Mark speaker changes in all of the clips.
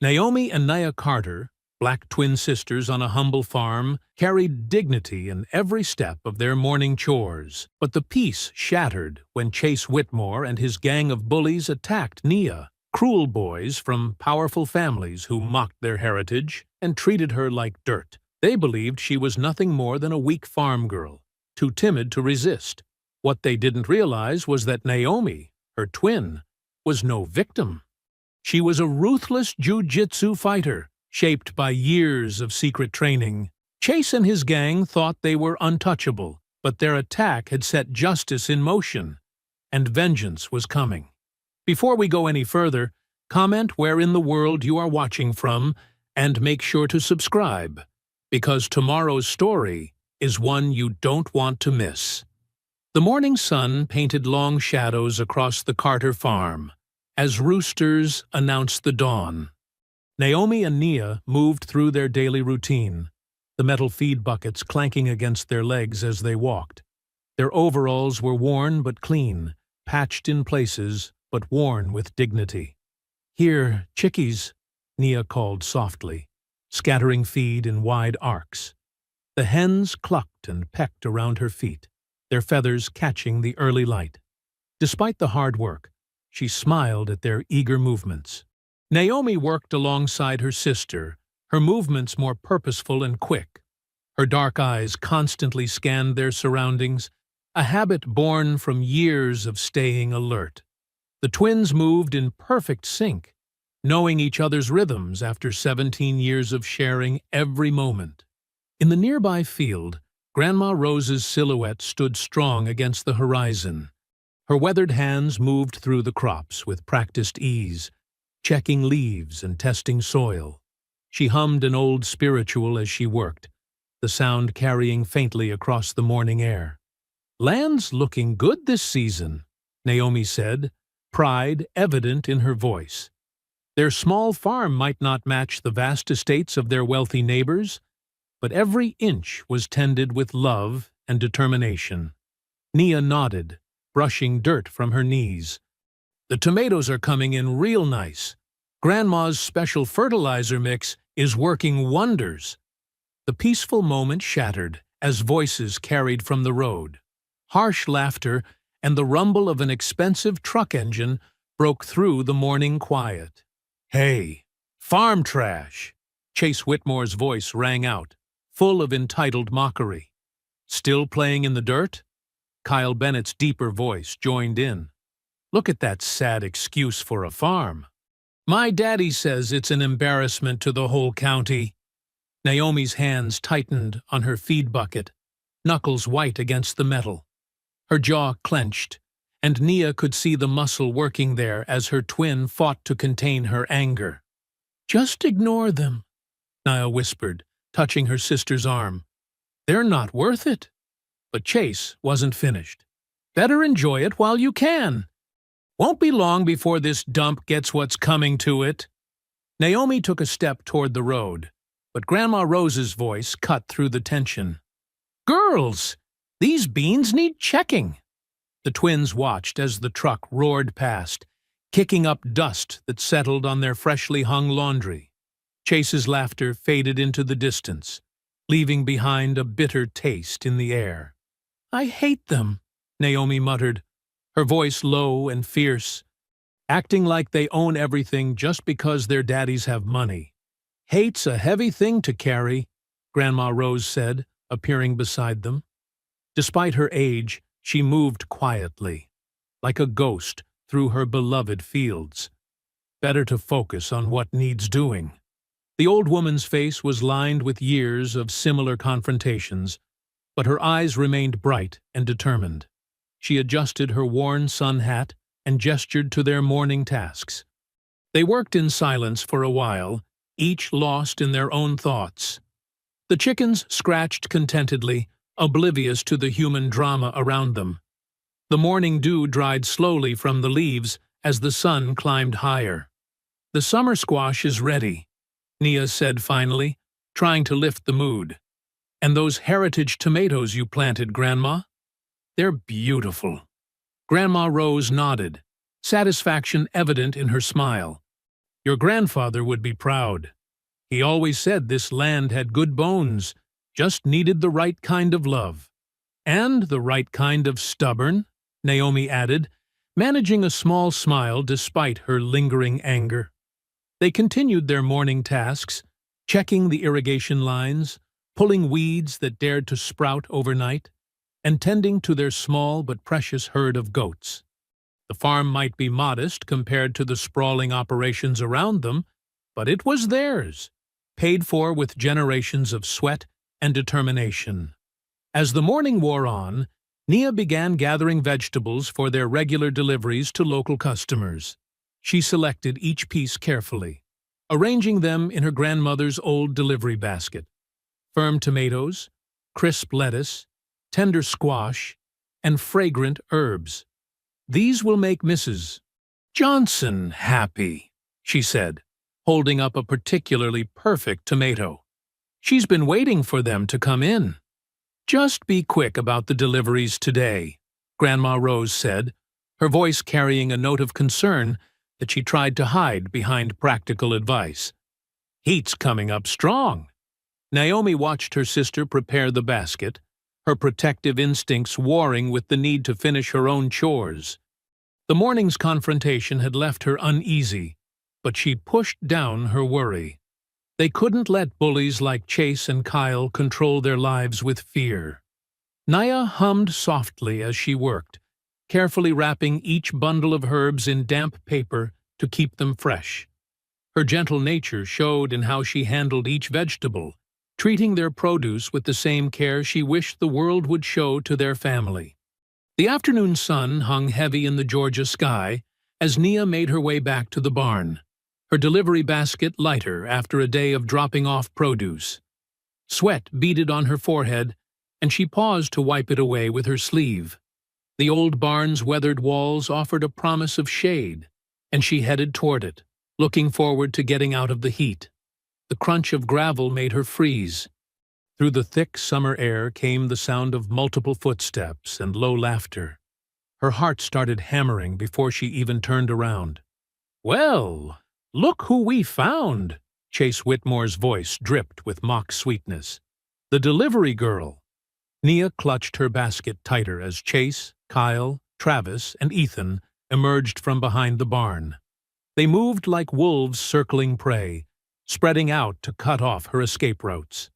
Speaker 1: Naomi and Nia Carter, black twin sisters on a humble farm, carried dignity in every step of their morning chores. But the peace shattered when Chase Whitmore and his gang of bullies attacked Nia, cruel boys from powerful families who mocked their heritage and treated her like dirt. They believed she was nothing more than a weak farm girl, too timid to resist. What they didn't realize was that Naomi, her twin, was no victim. She was a ruthless jiu-jitsu fighter, shaped by years of secret training. Chase and his gang thought they were untouchable, but their attack had set justice in motion, and vengeance was coming. Before we go any further, comment where in the world you are watching from, and make sure to subscribe, because tomorrow's story is one you don't want to miss. The morning sun painted long shadows across the Carter farm as roosters announced the dawn. Naomi and Nia moved through their daily routine, the metal feed buckets clanking against their legs as they walked. Their overalls were worn but clean, patched in places but worn with dignity. "Here, chickies," Nia called softly, scattering feed in wide arcs. The hens clucked and pecked around her feet, their feathers catching the early light. Despite the hard work, she smiled at their eager movements. Naomi worked alongside her sister, her movements more purposeful and quick. Her dark eyes constantly scanned their surroundings, a habit born from years of staying alert. The twins moved in perfect sync, knowing each other's rhythms after 17 years of sharing every moment. In the nearby field, Grandma Rose's silhouette stood strong against the horizon. Her weathered hands moved through the crops with practiced ease, checking leaves and testing soil. She hummed an old spiritual as she worked, the sound carrying faintly across the morning air. "Land's looking good this season," Naomi said, pride evident in her voice. Their small farm might not match the vast estates of their wealthy neighbors, but every inch was tended with love and determination. Nia nodded, brushing dirt from her knees. "The tomatoes are coming in real nice. Grandma's special fertilizer mix is working wonders." The peaceful moment shattered as voices carried from the road. Harsh laughter and the rumble of an expensive truck engine broke through the morning quiet. "Hey, farm trash!" Chase Whitmore's voice rang out, full of entitled mockery. "Still playing in the dirt?" Kyle Bennett's deeper voice joined in. "Look at that sad excuse for a farm. My daddy says it's an embarrassment to the whole county." Naomi's hands tightened on her feed bucket, knuckles white against the metal. Her jaw clenched, and Nia could see the muscle working there as her twin fought to contain her anger. "Just ignore them," Nia whispered, touching her sister's arm. "They're not worth it." But Chase wasn't finished. "Better enjoy it while you can. Won't be long before this dump gets what's coming to it." Naomi took a step toward the road, but Grandma Rose's voice cut through the tension. "Girls, these beans need checking." The twins watched as the truck roared past, kicking up dust that settled on their freshly hung laundry. Chase's laughter faded into the distance, leaving behind a bitter taste in the air. "I hate them," Naomi muttered, her voice low and fierce, acting like they own everything just because their daddies have money. "Hate's a heavy thing to carry," Grandma Rose said, appearing beside them. Despite her age, she moved quietly, like a ghost through her beloved fields. Better to focus on what needs doing. The old woman's face was lined with years of similar confrontations, but her eyes remained bright and determined. She adjusted her worn sun hat and gestured to their morning tasks. They worked in silence for a while, each lost in their own thoughts. The chickens scratched contentedly, oblivious to the human drama around them. The morning dew dried slowly from the leaves as the sun climbed higher. "The summer squash is ready," Nia said finally, trying to lift the mood. "And those heritage tomatoes you planted, Grandma? They're beautiful." Grandma Rose nodded, satisfaction evident in her smile. Your grandfather would be proud. He always said this land had good bones, just needed the right kind of love. And the right kind of stubborn, Naomi added, managing a small smile despite her lingering anger. They continued their morning tasks, checking the irrigation lines, pulling weeds that dared to sprout overnight, and tending to their small but precious herd of goats. The farm might be modest compared to the sprawling operations around them, but it was theirs, paid for with generations of sweat and determination. As the morning wore on, Nia began gathering vegetables for their regular deliveries to local customers. She selected each piece carefully, arranging them in her grandmother's old delivery basket. Firm tomatoes, crisp lettuce, tender squash, and fragrant herbs. These will make Mrs. Johnson happy, she said, holding up a particularly perfect tomato. She's been waiting for them to come in. Just be quick about the deliveries today, Grandma Rose said, her voice carrying a note of concern that she tried to hide behind practical advice. Heat's coming up strong. Naomi watched her sister prepare the basket, her protective instincts warring with the need to finish her own chores. The morning's confrontation had left her uneasy, but she pushed down her worry. They couldn't let bullies like Chase and Kyle control their lives with fear. Nia hummed softly as she worked, carefully wrapping each bundle of herbs in damp paper to keep them fresh. Her gentle nature showed in how she handled each vegetable, treating their produce with the same care she wished the world would show to their family. The afternoon sun hung heavy in the Georgia sky as Nia made her way back to the barn, her delivery basket lighter after a day of dropping off produce. Sweat beaded on her forehead, and she paused to wipe it away with her sleeve. The old barn's weathered walls offered a promise of shade, and she headed toward it, looking forward to getting out of the heat. The crunch of gravel made her freeze. Through the thick summer air came the sound of multiple footsteps and low laughter. Her heart started hammering before she even turned around. "Well, look who we found!" Chase Whitmore's voice dripped with mock sweetness. "The delivery girl." Nia clutched her basket tighter as Chase, Kyle, Travis, and Ethan emerged from behind the barn. They moved like wolves circling prey, spreading out to cut off her escape routes.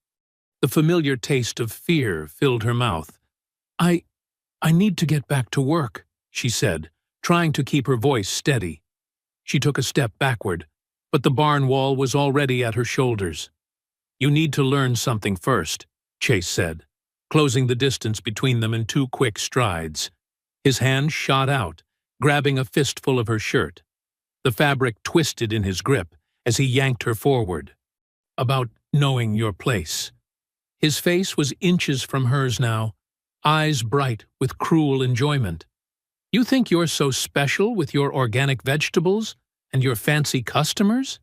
Speaker 1: The familiar taste of fear filled her mouth. I need to get back to work," she said, trying to keep her voice steady. She took a step backward, but the barn wall was already at her shoulders. "You need to learn something first," Chase said, closing the distance between them in 2 quick strides. His hand shot out, grabbing a fistful of her shirt. The fabric twisted in his grip as he yanked her forward. "About knowing your place." His face was inches from hers now, eyes bright with cruel enjoyment. "You think you're so special with your organic vegetables and your fancy customers?"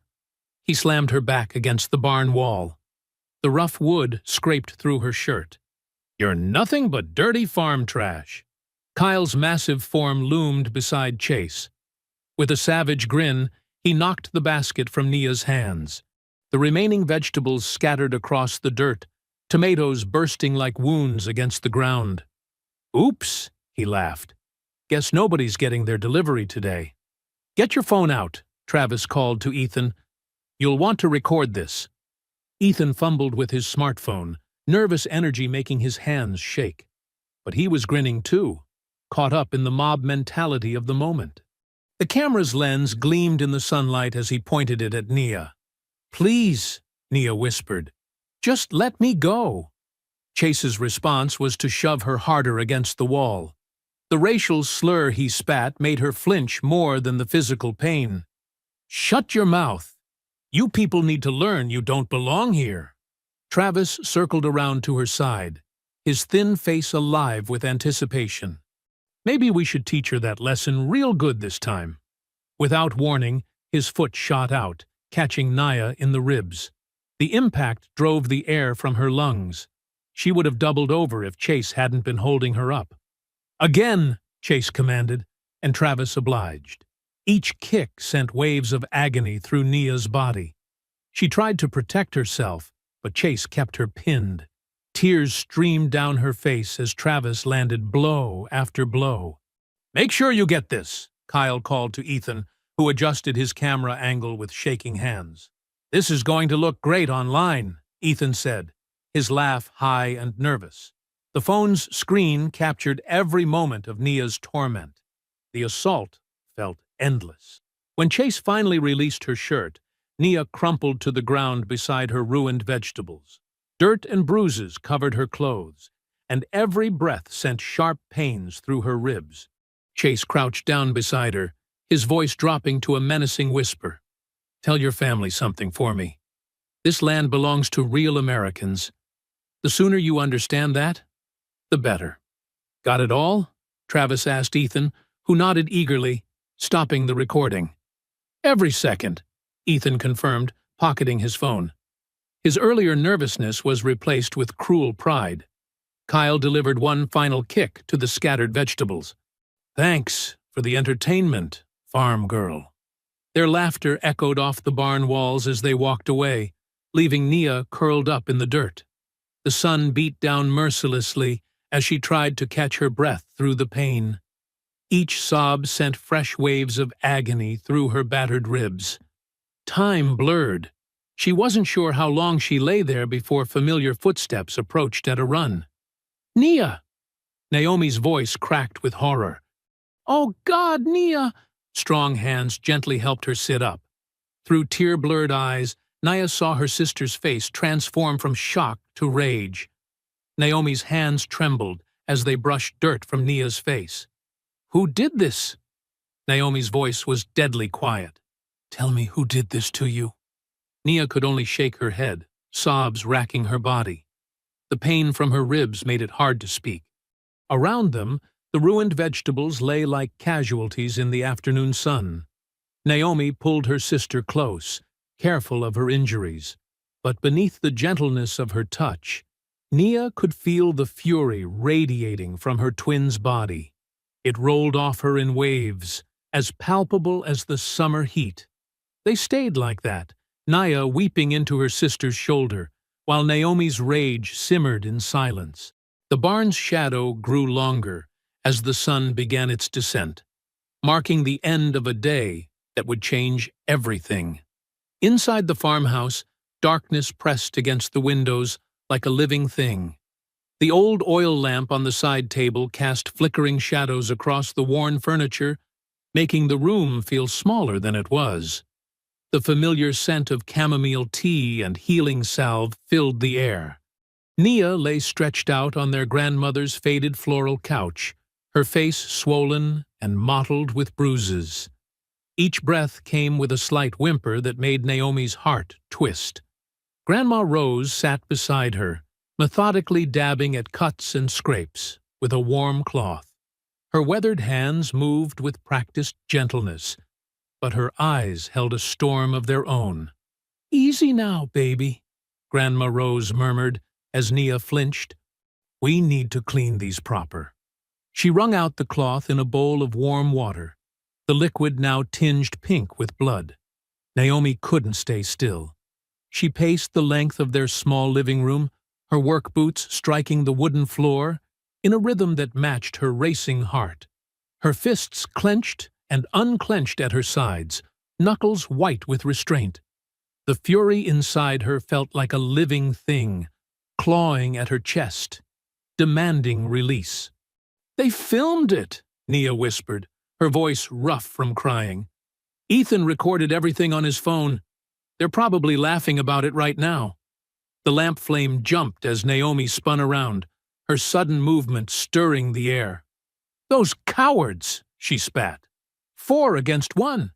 Speaker 1: He slammed her back against the barn wall. The rough wood scraped through her shirt. "You're nothing but dirty farm trash." Kyle's massive form loomed beside Chase. With a savage grin, he knocked the basket from Nia's hands. The remaining vegetables scattered across the dirt, tomatoes bursting like wounds against the ground. "Oops," he laughed. "Guess nobody's getting their delivery today." "Get your phone out," Travis called to Ethan. "You'll want to record this." Ethan fumbled with his smartphone, nervous energy making his hands shake. But he was grinning too, caught up in the mob mentality of the moment. The camera's lens gleamed in the sunlight as he pointed it at Nia. "Please," Nia whispered. "Just let me go." Chase's response was to shove her harder against the wall. The racial slur he spat made her flinch more than the physical pain. "Shut your mouth. You people need to learn you don't belong here." Travis circled around to her side, his thin face alive with anticipation. "Maybe we should teach her that lesson real good this time." Without warning, his foot shot out, catching Nia in the ribs. The impact drove the air from her lungs. She would have doubled over if Chase hadn't been holding her up. "Again," Chase commanded, and Travis obliged. Each kick sent waves of agony through Nia's body. She tried to protect herself, but Chase kept her pinned. Tears streamed down her face as Travis landed blow after blow. "Make sure you get this," Kyle called to Ethan, who adjusted his camera angle with shaking hands. "This is going to look great online," Ethan said, his laugh high and nervous. The phone's screen captured every moment of Nia's torment. The assault felt endless. When Chase finally released her shirt, Nia crumpled to the ground beside her ruined vegetables. Dirt and bruises covered her clothes, and every breath sent sharp pains through her ribs. Chase crouched down beside her, his voice dropping to a menacing whisper. "Tell your family something for me. This land belongs to real Americans. The sooner you understand that, the better." "Got it all?" Travis asked Ethan, who nodded eagerly, stopping the recording. "Every second," Ethan confirmed, pocketing his phone. His earlier nervousness was replaced with cruel pride. Kyle delivered one final kick to the scattered vegetables. "Thanks for the entertainment, farm girl." Their laughter echoed off the barn walls as they walked away, leaving Nia curled up in the dirt. The sun beat down mercilessly as she tried to catch her breath through the pain. Each sob sent fresh waves of agony through her battered ribs. Time blurred. She wasn't sure how long she lay there before familiar footsteps approached at a run. "Nia!" Naomi's voice cracked with horror. "Oh God, Nia!" Strong hands gently helped her sit up. Through tear-blurred eyes, Nia saw her sister's face transform from shock to rage. Naomi's hands trembled as they brushed dirt from Nia's face. "Who did this?" Naomi's voice was deadly quiet. "Tell me who did this to you." Nia could only shake her head, sobs racking her body. The pain from her ribs made it hard to speak. Around them, the ruined vegetables lay like casualties in the afternoon sun. Naomi pulled her sister close, careful of her injuries. But beneath the gentleness of her touch, Nia could feel the fury radiating from her twin's body. It rolled off her in waves, as palpable as the summer heat. They stayed like that, Nia weeping into her sister's shoulder, while Naomi's rage simmered in silence. The barn's shadow grew longer as the sun began its descent, marking the end of a day that would change everything. Inside the farmhouse, darkness pressed against the windows like a living thing. The old oil lamp on the side table cast flickering shadows across the worn furniture, making the room feel smaller than it was. The familiar scent of chamomile tea and healing salve filled the air. Nia lay stretched out on their grandmother's faded floral couch, her face swollen and mottled with bruises. Each breath came with a slight whimper that made Naomi's heart twist. Grandma Rose sat beside her, methodically dabbing at cuts and scrapes with a warm cloth. Her weathered hands moved with practiced gentleness, but her eyes held a storm of their own. "Easy now, baby," Grandma Rose murmured as Nia flinched. "We need to clean these proper." She wrung out the cloth in a bowl of warm water, the liquid now tinged pink with blood. Naomi couldn't stay still. She paced the length of their small living room, her work boots striking the wooden floor, in a rhythm that matched her racing heart. Her fists clenched and unclenched at her sides, knuckles white with restraint. The fury inside her felt like a living thing, clawing at her chest, demanding release. "They filmed it," Nia whispered, her voice rough from crying. "Ethan recorded everything on his phone. They're probably laughing about it right now." The lamp flame jumped as Naomi spun around, her sudden movement stirring the air. "Those cowards!" she spat. 4 against 1.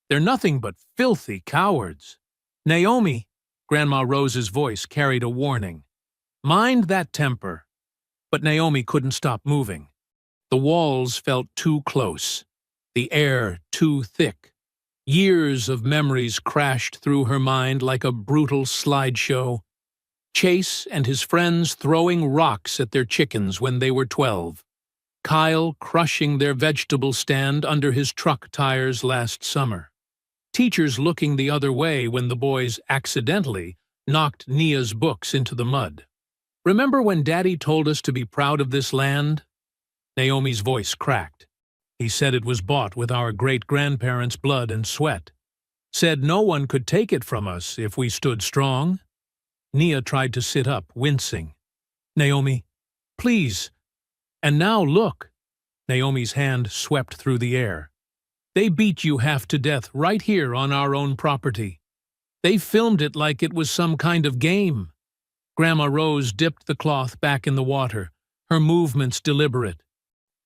Speaker 1: They're nothing but filthy cowards. "Naomi," Grandma Rose's voice carried a warning. "Mind that temper." But Naomi couldn't stop moving. The walls felt too close, the air too thick. Years of memories crashed through her mind like a brutal slideshow. Chase and his friends throwing rocks at their chickens when they were 12. Kyle crushing their vegetable stand under his truck tires last summer. Teachers looking the other way when the boys accidentally knocked Nia's books into the mud. Remember when Daddy told us to be proud of this land? Naomi's voice cracked. He said it was bought with our great-grandparents' blood and sweat. Said no one could take it from us if we stood strong. Nia tried to sit up, wincing. Naomi, please. And now look. Naomi's hand swept through the air. They beat you half to death right here on our own property. They filmed it like it was some kind of game. Grandma Rose dipped the cloth back in the water, her movements deliberate.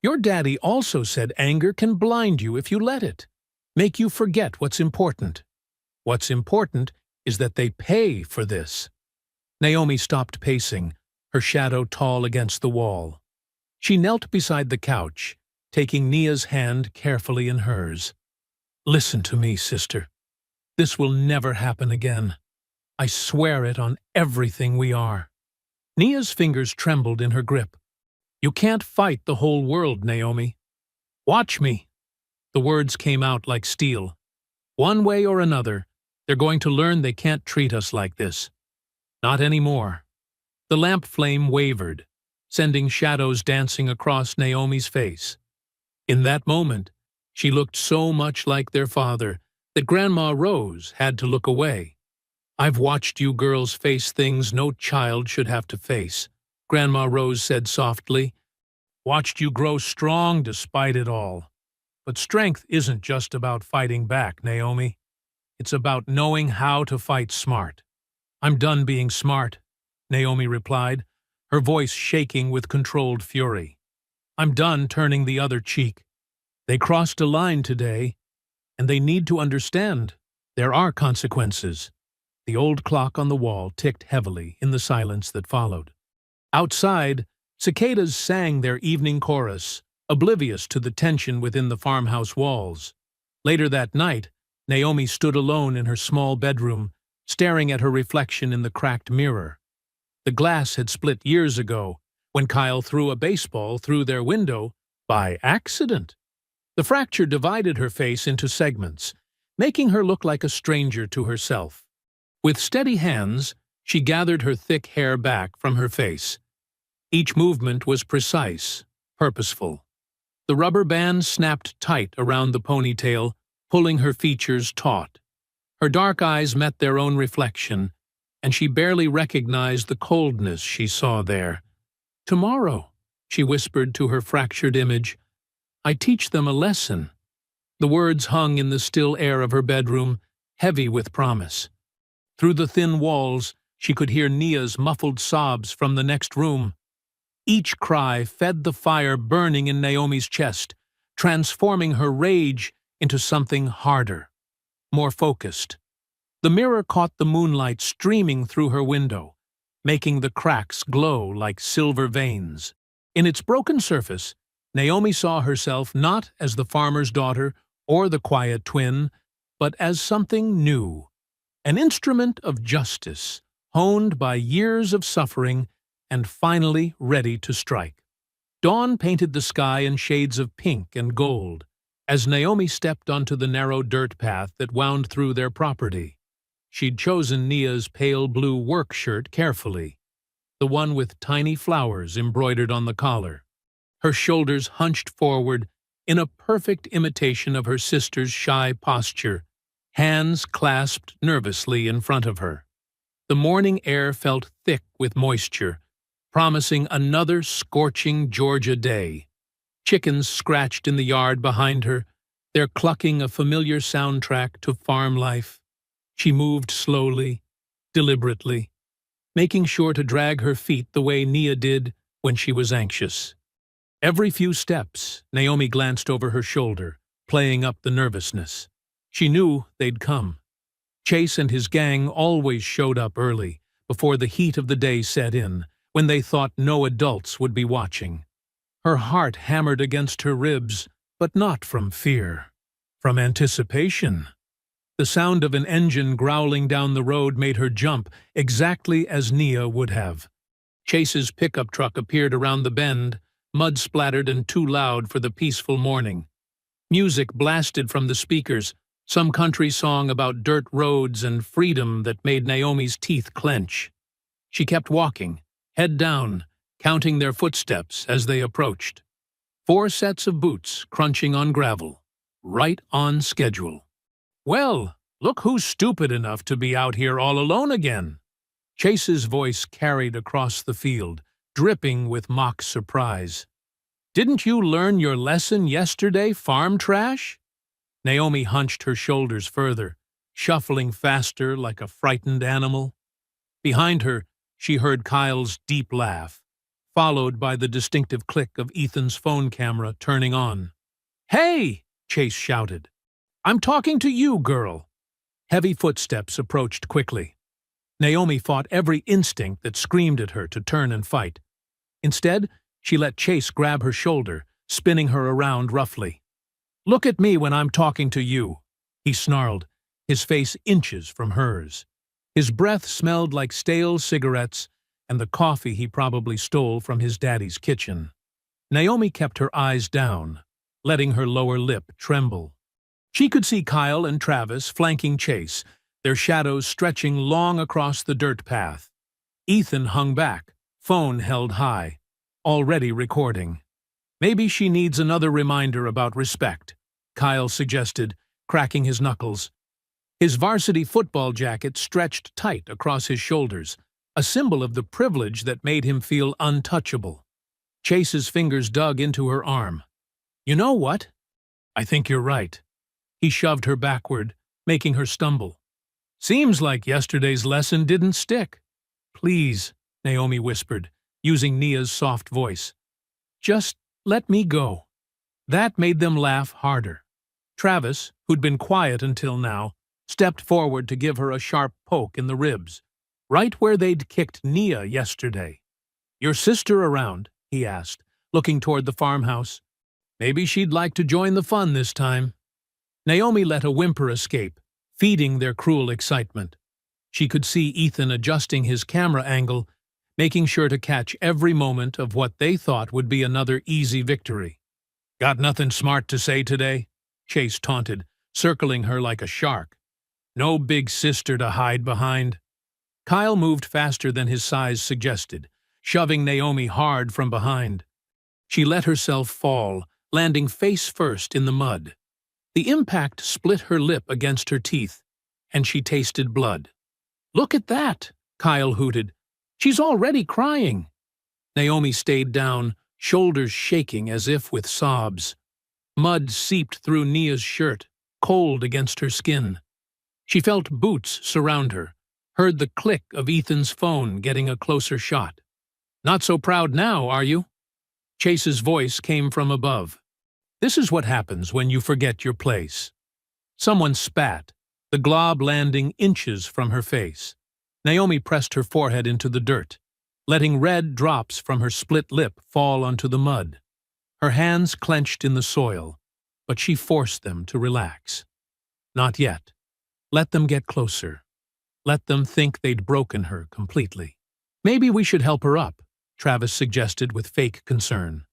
Speaker 1: Your daddy also said anger can blind you if you let it, make you forget what's important. What's important is that they pay for this. Naomi stopped pacing, her shadow tall against the wall. She knelt beside the couch, taking Nia's hand carefully in hers. Listen to me, sister. This will never happen again. I swear it on everything we are. Nia's fingers trembled in her grip. You can't fight the whole world, Naomi. Watch me. The words came out like steel. One way or another, they're going to learn they can't treat us like this. Not anymore. The lamp flame wavered, sending shadows dancing across Naomi's face. In that moment, she looked so much like their father that Grandma Rose had to look away. I've watched you girls face things no child should have to face, Grandma Rose said softly. Watched you grow strong despite it all. But strength isn't just about fighting back, Naomi. It's about knowing how to fight smart. I'm done being smart, Naomi replied, her voice shaking with controlled fury. I'm done turning the other cheek. They crossed a line today, and they need to understand there are consequences. The old clock on the wall ticked heavily in the silence that followed. Outside, cicadas sang their evening chorus, oblivious to the tension within the farmhouse walls. Later that night, Naomi stood alone in her small bedroom, staring at her reflection in the cracked mirror. The glass had split years ago, when Kyle threw a baseball through their window by accident. The fracture divided her face into segments, making her look like a stranger to herself. With steady hands, she gathered her thick hair back from her face. Each movement was precise, purposeful. The rubber band snapped tight around the ponytail, pulling her features taut. Her dark eyes met their own reflection, and she barely recognized the coldness she saw there. Tomorrow, she whispered to her fractured image, I teach them a lesson. The words hung in the still air of her bedroom, heavy with promise. Through the thin walls, she could hear Nia's muffled sobs from the next room. Each cry fed the fire burning in Naomi's chest, transforming her rage into something harder, more focused. The mirror caught the moonlight streaming through her window, making the cracks glow like silver veins. In its broken surface, Naomi saw herself not as the farmer's daughter or the quiet twin, but as something new, an instrument of justice, honed by years of suffering and finally ready to strike. Dawn painted the sky in shades of pink and gold as Naomi stepped onto the narrow dirt path that wound through their property. She'd chosen Nia's pale blue work shirt carefully, the one with tiny flowers embroidered on the collar. Her shoulders hunched forward in a perfect imitation of her sister's shy posture, hands clasped nervously in front of her. The morning air felt thick with moisture, promising another scorching Georgia day. Chickens scratched in the yard behind her, their clucking a familiar soundtrack to farm life. She moved slowly, deliberately, making sure to drag her feet the way Nia did when she was anxious. Every few steps, Naomi glanced over her shoulder, playing up the nervousness. She knew they'd come. Chase and his gang always showed up early, before the heat of the day set in, when they thought no adults would be watching. Her heart hammered against her ribs, but not from fear, from anticipation. The sound of an engine growling down the road made her jump, exactly as Nia would have. Chase's pickup truck appeared around the bend, mud-splattered and too loud for the peaceful morning. Music blasted from the speakers, some country song about dirt roads and freedom that made Naomi's teeth clench. She kept walking, head down, counting their footsteps as they approached. 4 sets of boots crunching on gravel, right on schedule. "Well, look who's stupid enough to be out here all alone again." Chase's voice carried across the field, dripping with mock surprise. "Didn't you learn your lesson yesterday, farm trash?" Naomi hunched her shoulders further, shuffling faster like a frightened animal. Behind her, she heard Kyle's deep laugh, followed by the distinctive click of Ethan's phone camera turning on. "Hey!" Chase shouted. "I'm talking to you, girl." Heavy footsteps approached quickly. Naomi fought every instinct that screamed at her to turn and fight. Instead, she let Chase grab her shoulder, spinning her around roughly. "Look at me when I'm talking to you," he snarled, his face inches from hers. His breath smelled like stale cigarettes and the coffee he probably stole from his daddy's kitchen. Naomi kept her eyes down, letting her lower lip tremble. She could see Kyle and Travis flanking Chase, their shadows stretching long across the dirt path. Ethan hung back, phone held high, already recording. "Maybe she needs another reminder about respect," Kyle suggested, cracking his knuckles. His varsity football jacket stretched tight across his shoulders, a symbol of the privilege that made him feel untouchable. Chase's fingers dug into her arm. "You know what? I think you're right." He shoved her backward, making her stumble. "Seems like yesterday's lesson didn't stick." "Please," Naomi whispered, using Nia's soft voice. "Just let me go." That made them laugh harder. Travis, who'd been quiet until now, stepped forward to give her a sharp poke in the ribs, right where they'd kicked Nia yesterday. "Your sister around?" he asked, looking toward the farmhouse. "Maybe she'd like to join the fun this time." Naomi let a whimper escape, feeding their cruel excitement. She could see Ethan adjusting his camera angle, making sure to catch every moment of what they thought would be another easy victory. "Got nothing smart to say today?" Chase taunted, circling her like a shark. "No big sister to hide behind." Kyle moved faster than his size suggested, shoving Naomi hard from behind. She let herself fall, landing face first in the mud. The impact split her lip against her teeth, and she tasted blood. "Look at that!" Kyle hooted. "She's already crying." Naomi stayed down, shoulders shaking as if with sobs. Mud seeped through Nia's shirt, cold against her skin. She felt boots surround her, heard the click of Ethan's phone getting a closer shot. "Not so proud now, are you?" Chase's voice came from above. "This is what happens when you forget your place." Someone spat, the glob landing inches from her face. Naomi pressed her forehead into the dirt, letting red drops from her split lip fall onto the mud. Her hands clenched in the soil, but she forced them to relax. Not yet. Let them get closer. Let them think they'd broken her completely. "Maybe we should help her up," Travis suggested with fake concern.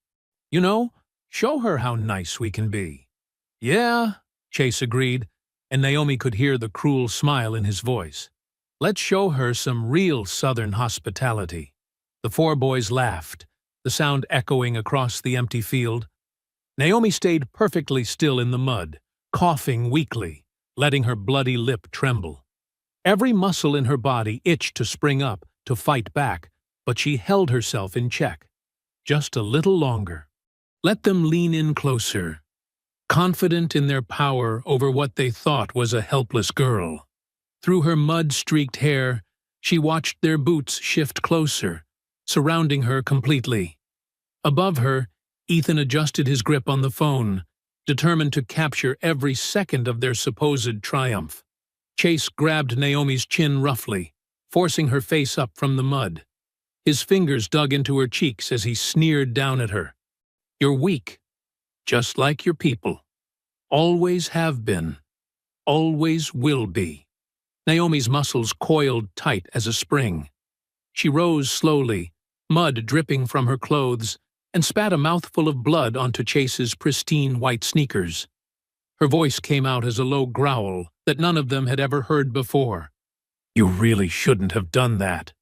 Speaker 1: "You know, show her how nice we can be." "Yeah," Chase agreed, and Naomi could hear the cruel smile in his voice. "Let's show her some real Southern hospitality." The 4 boys laughed, the sound echoing across the empty field. Naomi stayed perfectly still in the mud, coughing weakly, letting her bloody lip tremble. Every muscle in her body itched to spring up, to fight back, but she held herself in check. Just a little longer. Let them lean in closer, confident in their power over what they thought was a helpless girl. Through her mud-streaked hair, she watched their boots shift closer, surrounding her completely. Above her, Ethan adjusted his grip on the phone, determined to capture every second of their supposed triumph. Chase grabbed Naomi's chin roughly, forcing her face up from the mud. His fingers dug into her cheeks as he sneered down at her. "You're weak, just like your people. Always have been. Always will be." Naomi's muscles coiled tight as a spring. She rose slowly, mud dripping from her clothes, and spat a mouthful of blood onto Chase's pristine white sneakers. Her voice came out as a low growl that none of them had ever heard before. "You really shouldn't have done that."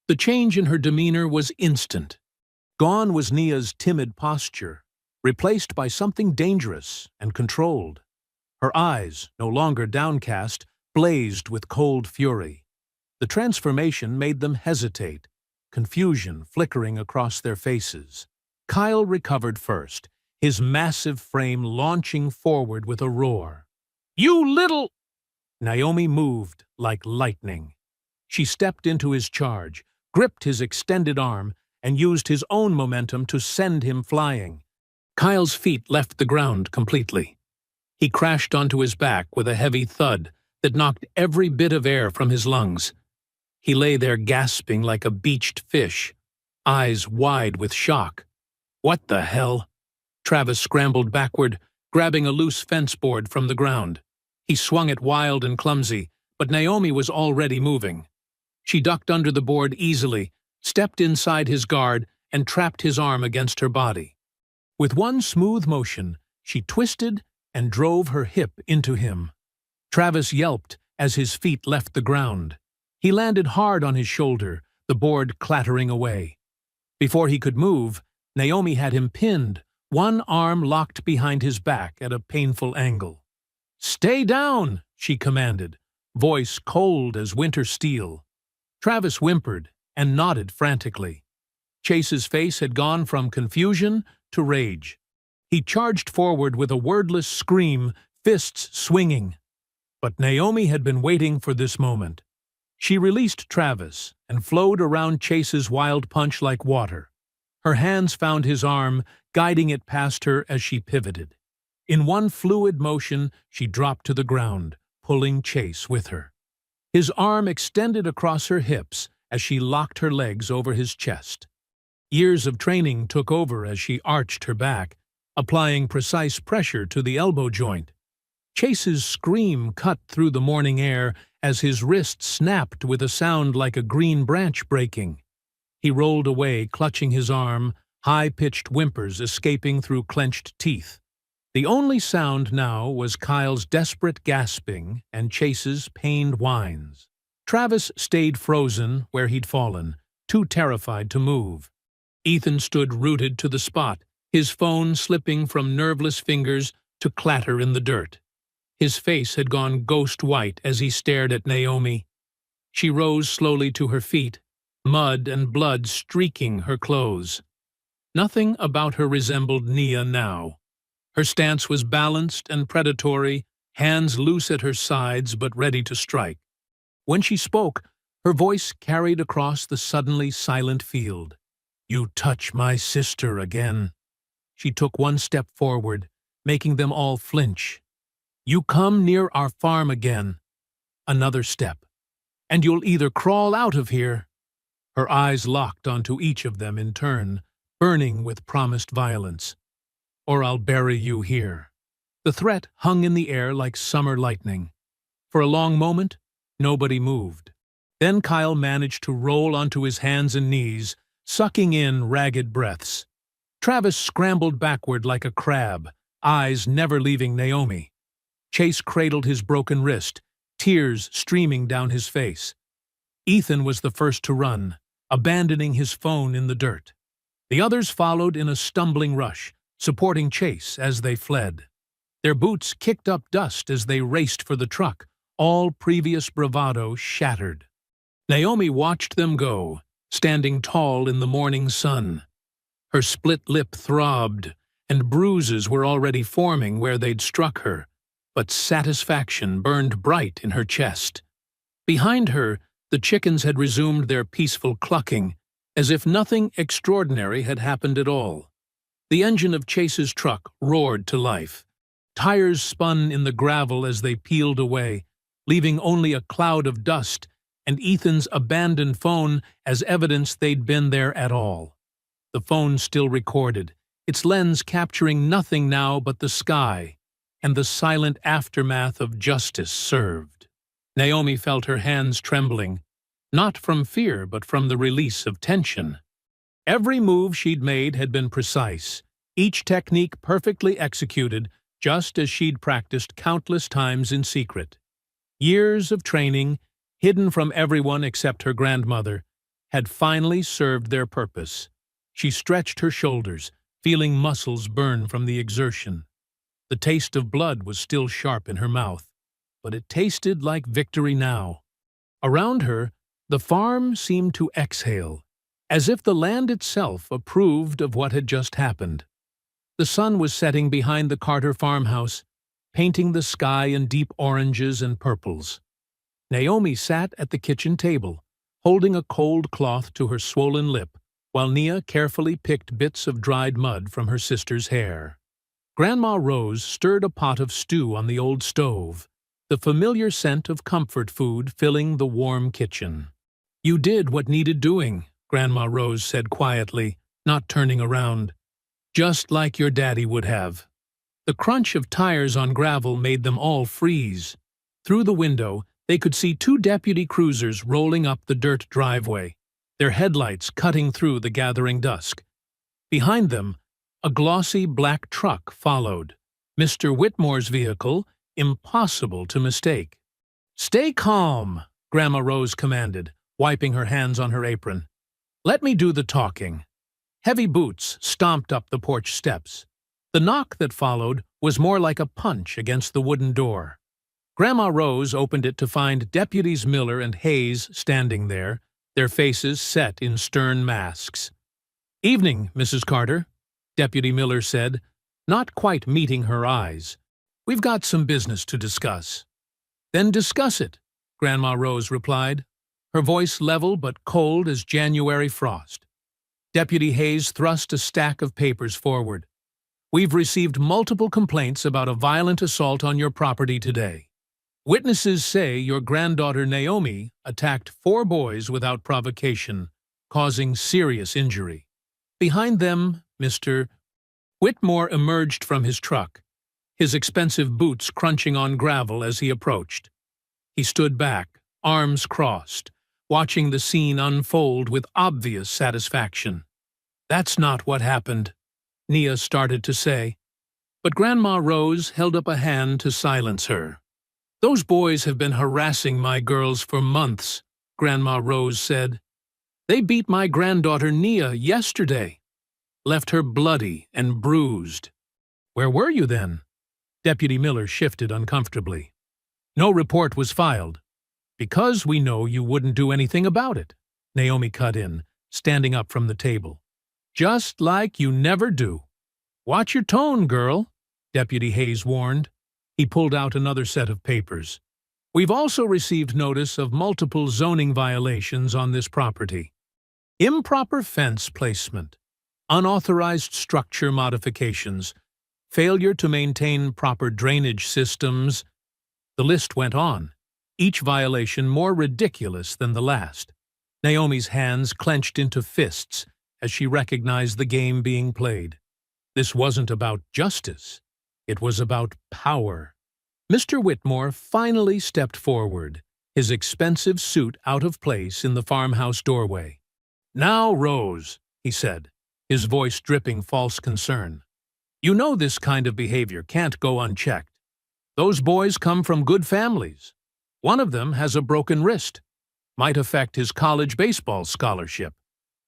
Speaker 1: The change in her demeanor was instant. Gone was Nia's timid posture, replaced by something dangerous and controlled. Her eyes, no longer downcast, blazed with cold fury. The transformation made them hesitate, confusion flickering across their faces. Kyle recovered first, his massive frame launching forward with a roar. "You little—" Naomi moved like lightning. She stepped into his charge, gripped his extended arm, and used his own momentum to send him flying. Kyle's feet left the ground completely. He crashed onto his back with a heavy thud that knocked every bit of air from his lungs. He lay there gasping like a beached fish, eyes wide with shock. "What the hell?" Travis scrambled backward, grabbing a loose fence board from the ground. He swung it wild and clumsy, but Naomi was already moving. She ducked under the board easily, stepped inside his guard, and trapped his arm against her body. With one smooth motion, she twisted and drove her hip into him. Travis yelped as his feet left the ground. He landed hard on his shoulder, the board clattering away. Before he could move, Naomi had him pinned, one arm locked behind his back at a painful angle. "Stay down," she commanded, voice cold as winter steel. Travis whimpered and nodded frantically. Chase's face had gone from confusion to rage. He charged forward with a wordless scream, fists swinging. But Naomi had been waiting for this moment. She released Travis and flowed around Chase's wild punch like water. Her hands found his arm, guiding it past her as she pivoted. In one fluid motion, she dropped to the ground, pulling Chase with her. His arm extended across her hips as she locked her legs over his chest. Years of training took over as she arched her back, applying precise pressure to the elbow joint. Chase's scream cut through the morning air as his wrist snapped with a sound like a green branch breaking. He rolled away, clutching his arm, high-pitched whimpers escaping through clenched teeth. The only sound now was Kyle's desperate gasping and Chase's pained whines. Travis stayed frozen where he'd fallen, too terrified to move. Ethan stood rooted to the spot, his phone slipping from nerveless fingers to clatter in the dirt. His face had gone ghost white as he stared at Naomi. She rose slowly to her feet, mud and blood streaking her clothes. Nothing about her resembled Nia now. Her stance was balanced and predatory, hands loose at her sides but ready to strike. When she spoke, her voice carried across the suddenly silent field. "You touch my sister again." She took one step forward, making them all flinch. "You come near our farm again." Another step. "And you'll either crawl out of here." Her eyes locked onto each of them in turn, burning with promised violence. "Or I'll bury you here." The threat hung in the air like summer lightning. For a long moment, nobody moved. Then Kyle managed to roll onto his hands and knees, sucking in ragged breaths. Travis scrambled backward like a crab, eyes never leaving Naomi. Chase cradled his broken wrist, tears streaming down his face. Ethan was the first to run, abandoning his phone in the dirt. The others followed in a stumbling rush, supporting Chase as they fled. Their boots kicked up dust as they raced for the truck, all previous bravado shattered. Naomi watched them go, standing tall in the morning sun. Her split lip throbbed, and bruises were already forming where they'd struck her, but satisfaction burned bright in her chest. Behind her, the chickens had resumed their peaceful clucking, as if nothing extraordinary had happened at all. The engine of Chase's truck roared to life. Tires spun in the gravel as they peeled away, leaving only a cloud of dust and Ethan's abandoned phone as evidence they'd been there at all. The phone still recorded, its lens capturing nothing now but the sky and the silent aftermath of justice served. Naomi felt her hands trembling, not from fear but from the release of tension. Every move she'd made had been precise, each technique perfectly executed, just as she'd practiced countless times in secret. Years of training, hidden from everyone except her grandmother, had finally served their purpose. She stretched her shoulders, feeling muscles burn from the exertion. The taste of blood was still sharp in her mouth, but it tasted like victory now. Around her, the farm seemed to exhale, as if the land itself approved of what had just happened. The sun was setting behind the Carter farmhouse, painting the sky in deep oranges and purples. Naomi sat at the kitchen table, holding a cold cloth to her swollen lip, while Nia carefully picked bits of dried mud from her sister's hair. Grandma Rose stirred a pot of stew on the old stove, the familiar scent of comfort food filling the warm kitchen. "You did what needed doing," Grandma Rose said quietly, not turning around. "Just like your daddy would have." The crunch of tires on gravel made them all freeze. Through the window, they could see two deputy cruisers rolling up the dirt driveway, their headlights cutting through the gathering dusk. Behind them, a glossy black truck followed, Mr. Whitmore's vehicle, impossible to mistake. "Stay calm," Grandma Rose commanded, wiping her hands on her apron. "Let me do the talking." Heavy boots stomped up the porch steps. The knock that followed was more like a punch against the wooden door. Grandma Rose opened it to find Deputies Miller and Hayes standing there, their faces set in stern masks. "Evening, Mrs. Carter," Deputy Miller said, not quite meeting her eyes. "We've got some business to discuss." "Then discuss it," Grandma Rose replied, her voice level but cold as January frost. Deputy Hayes thrust a stack of papers forward. "We've received multiple complaints about a violent assault on your property today. Witnesses say your granddaughter Naomi attacked 4 boys without provocation, causing serious injury. Behind them, Mr. Whitmore emerged from his truck, his expensive boots crunching on gravel as he approached. He stood back, arms crossed, watching the scene unfold with obvious satisfaction. "That's not what happened," Nia started to say, but Grandma Rose held up a hand to silence her. "Those boys have been harassing my girls for months," Grandma Rose said. "They beat my granddaughter Nia yesterday, left her bloody and bruised." "Where were you then?" Deputy Miller shifted uncomfortably. "No report was filed." "Because we know you wouldn't do anything about it," Naomi cut in, standing up from the table. "Just like you never do." "Watch your tone, girl," Deputy Hayes warned. He pulled out another set of papers. "We've also received notice of multiple zoning violations on this property. Improper fence placement, unauthorized structure modifications, failure to maintain proper drainage systems." The list went on, each violation more ridiculous than the last. Naomi's hands clenched into fists as she recognized the game being played. This wasn't about justice. It was about power. Mr. Whitmore finally stepped forward, his expensive suit out of place in the farmhouse doorway. "Now, Rose," he said, his voice dripping false concern. "You know this kind of behavior can't go unchecked. Those boys come from good families. One of them has a broken wrist. Might affect his college baseball scholarship."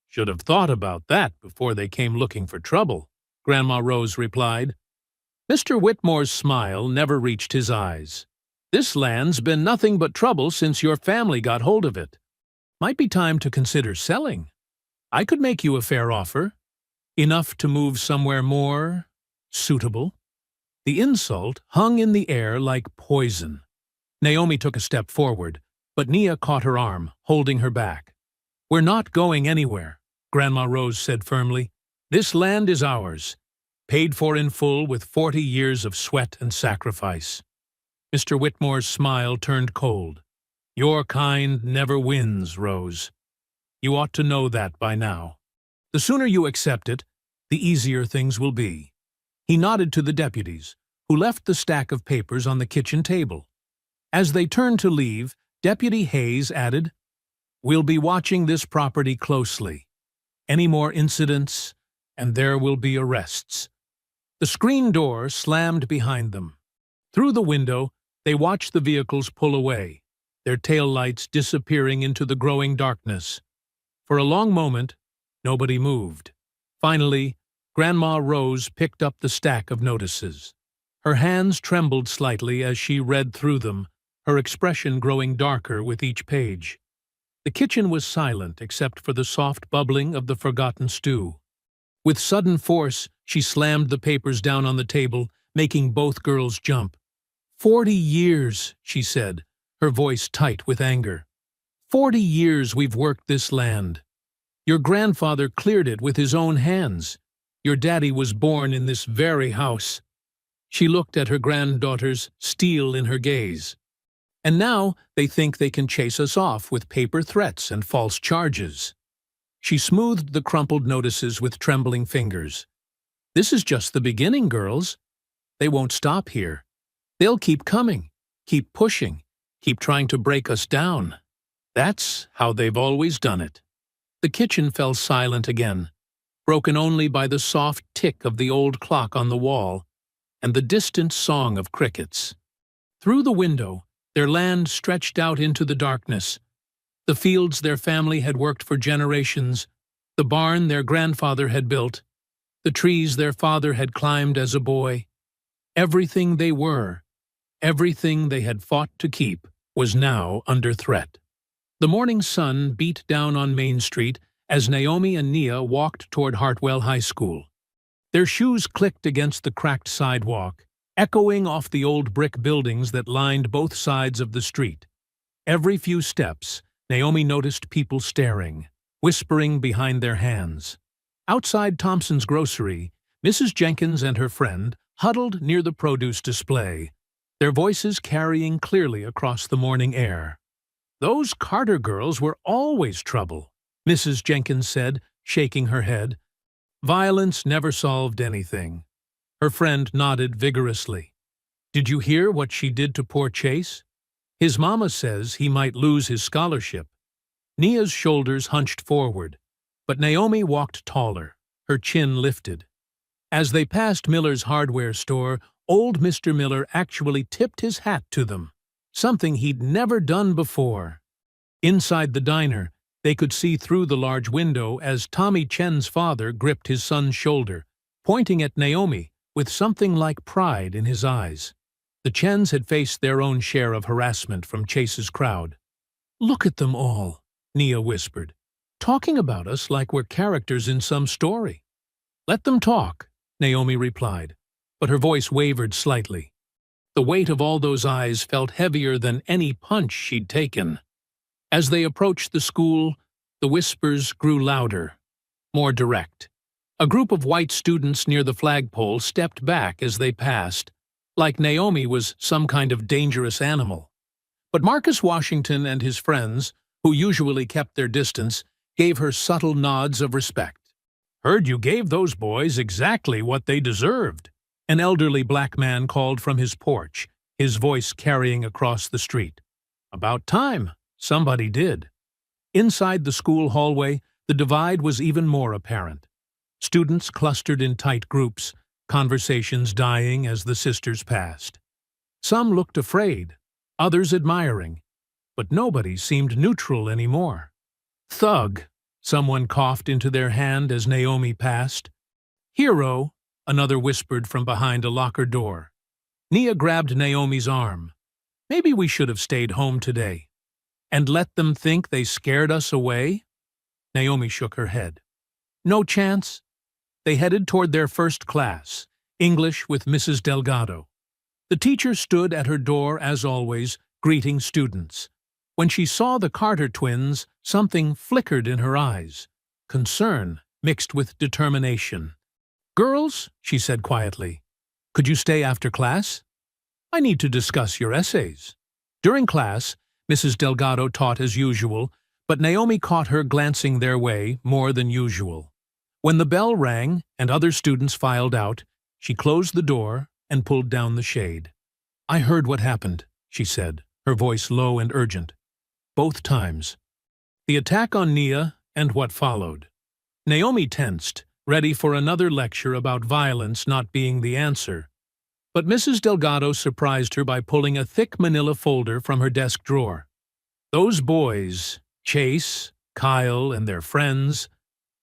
Speaker 1: "Should have thought about that before they came looking for trouble," Grandma Rose replied. Mr. Whitmore's smile never reached his eyes. "This land's been nothing but trouble since your family got hold of it. Might be time to consider selling. I could make you a fair offer. Enough to move somewhere more suitable." The insult hung in the air like poison. Naomi took a step forward, but Nia caught her arm, holding her back. "We're not going anywhere," Grandma Rose said firmly. "This land is ours, paid for in full with 40 years of sweat and sacrifice." Mr. Whitmore's smile turned cold. "Your kind never wins, Rose. You ought to know that by now. The sooner you accept it, the easier things will be." He nodded to the deputies, who left the stack of papers on the kitchen table. As they turned to leave, Deputy Hayes added, "We'll be watching this property closely. Any more incidents, and there will be arrests. The screen door slammed behind them. Through the window, they watched the vehicles pull away, their taillights disappearing into the growing darkness. For a long moment, nobody moved. Finally, Grandma Rose picked up the stack of notices. Her hands trembled slightly as she read through them, her expression growing darker with each page. The kitchen was silent except for the soft bubbling of the forgotten stew. With sudden force, she slammed the papers down on the table, making both girls jump. 40 years, she said, her voice tight with anger. 40 years we've worked this land. Your grandfather cleared it with his own hands. Your daddy was born in this very house. She looked at her granddaughters, steel in her gaze. And now they think they can chase us off with paper threats and false charges. She smoothed the crumpled notices with trembling fingers. This is just the beginning, girls. They won't stop here. They'll keep coming, keep pushing, keep trying to break us down. That's how they've always done it. The kitchen fell silent again, broken only by the soft tick of the old clock on the wall and the distant song of crickets. Through the window, their land stretched out into the darkness. The fields their family had worked for generations, the barn their grandfather had built, the trees their father had climbed as a boy. Everything they were, everything they had fought to keep, was now under threat. The morning sun beat down on Main Street as Naomi and Nia walked toward Hartwell High School. Their shoes clicked against the cracked sidewalk, echoing off the old brick buildings that lined both sides of the street. Every few steps, Naomi noticed people staring, whispering behind their hands. Outside Thompson's grocery, Mrs. Jenkins and her friend huddled near the produce display, their voices carrying clearly across the morning air. Those Carter girls were always trouble, Mrs. Jenkins said, shaking her head. Violence never solved anything. Her friend nodded vigorously. Did you hear what she did to poor Chase? His mama says he might lose his scholarship. Nia's shoulders hunched forward, but Naomi walked taller, her chin lifted. As they passed Miller's hardware store, old Mr. Miller actually tipped his hat to them, something he'd never done before. Inside the diner, they could see through the large window as Tommy Chen's father gripped his son's shoulder, pointing at Naomi with something like pride in his eyes. The Chens had faced their own share of harassment from Chase's crowd. "Look at them all," Nia whispered, "talking about us like we're characters in some story." "Let them talk," Naomi replied, but her voice wavered slightly. The weight of all those eyes felt heavier than any punch she'd taken. As they approached the school, the whispers grew louder, more direct. A group of white students near the flagpole stepped back as they passed, like Naomi was some kind of dangerous animal. But Marcus Washington and his friends, who usually kept their distance, gave her subtle nods of respect. "Heard you gave those boys exactly what they deserved," an elderly black man called from his porch, his voice carrying across the street. "About time somebody did." Inside the school hallway, the divide was even more apparent. Students clustered in tight groups, conversations dying as the sisters passed. Some looked afraid, others admiring, but nobody seemed neutral anymore. "Thug," someone coughed into their hand as Naomi passed. "Hero," another whispered from behind a locker door. Nia grabbed Naomi's arm. "Maybe we should have stayed home today. And let them think they scared us away?" Naomi shook her head. "No chance." They headed toward their first class, English with Mrs. Delgado. The teacher stood at her door as always, greeting students. When she saw the Carter twins, something flickered in her eyes, concern mixed with determination. "Girls," she said quietly, "could you stay after class? I need to discuss your essays." During class, Mrs. Delgado taught as usual, but Naomi caught her glancing their way more than usual. When the bell rang and other students filed out, she closed the door and pulled down the shade. "I heard what happened," she said, her voice low and urgent. "Both times. The attack on Nia and what followed. Naomi tensed, ready for another lecture about violence not being the answer. But Mrs. Delgado surprised her by pulling a thick manila folder from her desk drawer. "Those boys, Chase, Kyle, and their friends,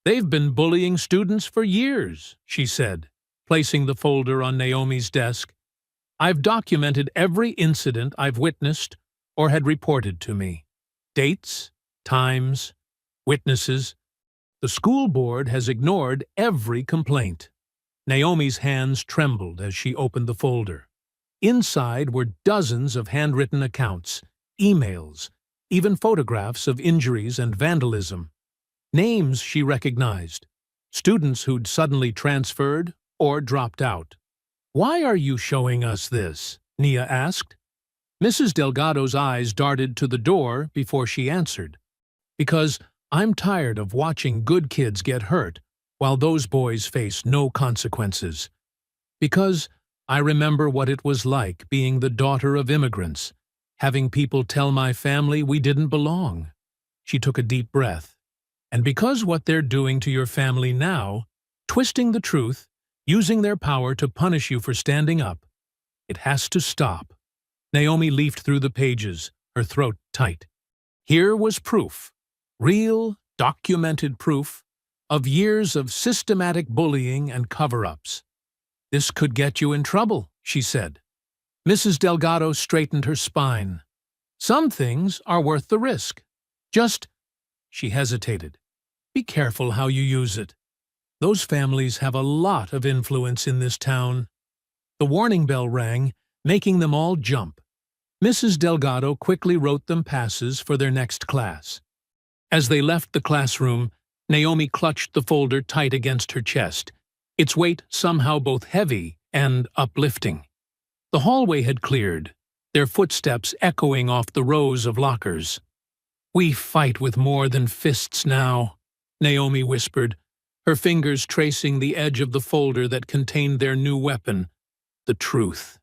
Speaker 1: they've been bullying students for years," she said, placing the folder on Naomi's desk. "I've documented every incident I've witnessed or had reported to me. Dates, times, witnesses. The school board has ignored every complaint." Naomi's hands trembled as she opened the folder. Inside were dozens of handwritten accounts, emails, even photographs of injuries and vandalism. Names she recognized, students who'd suddenly transferred or dropped out. "Why are you showing us this?" Nia asked. Mrs. Delgado's eyes darted to the door before she answered. "Because I'm tired of watching good kids get hurt while those boys face no consequences. Because I remember what it was like being the daughter of immigrants, having people tell my family we didn't belong." She took a deep breath. "And because what they're doing to your family now, twisting the truth, using their power to punish you for standing up, it has to stop." Naomi leafed through the pages, her throat tight. Here was proof, real, documented proof, of years of systematic bullying and cover-ups. "This could get you in trouble," she said. Mrs. Delgado straightened her spine. "Some things are worth the risk. Just—" she hesitated. "Be careful how you use it. Those families have a lot of influence in this town." The warning bell rang, making them all jump. Mrs. Delgado quickly wrote them passes for their next class. As they left the classroom, Naomi clutched the folder tight against her chest, its weight somehow both heavy and uplifting. The hallway had cleared, their footsteps echoing off the rows of lockers. "We fight with more than fists now," Naomi whispered, her fingers tracing the edge of the folder that contained their new weapon, the truth.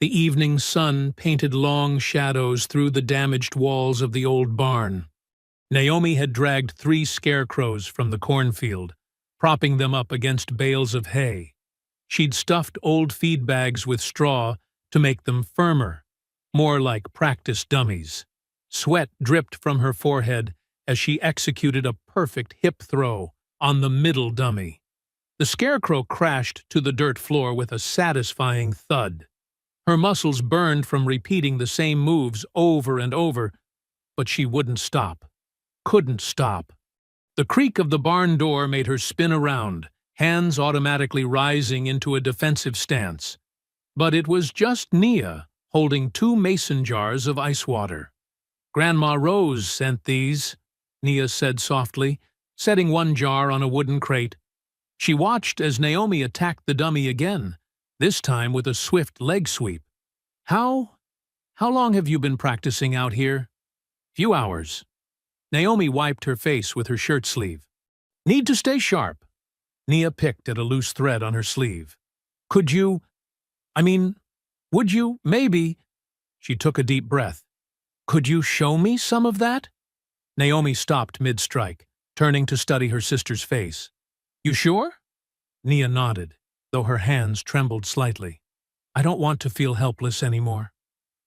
Speaker 1: The evening sun painted long shadows through the damaged walls of the old barn. Naomi had dragged 3 scarecrows from the cornfield, propping them up against bales of hay. She'd stuffed old feed bags with straw to make them firmer, more like practice dummies. Sweat dripped from her forehead as she executed a perfect hip throw on the middle dummy. The scarecrow crashed to the dirt floor with a satisfying thud. Her muscles burned from repeating the same moves over and over, but she wouldn't stop. Couldn't stop. The creak of the barn door made her spin around, hands automatically rising into a defensive stance. But it was just Nia, holding 2 mason jars of ice water. "Grandma Rose sent these," Nia said softly, setting one jar on a wooden crate. She watched as Naomi attacked the dummy again, this time with a swift leg sweep. How long have you been practicing out here?" "Few hours." Naomi wiped her face with her shirt sleeve. "Need to stay sharp." Nia picked at a loose thread on her sleeve. Would you, maybe—" She took a deep breath. "Could you show me some of that?" Naomi stopped mid-strike, turning to study her sister's face. "You sure?" Nia nodded, though her hands trembled slightly. "I don't want to feel helpless anymore."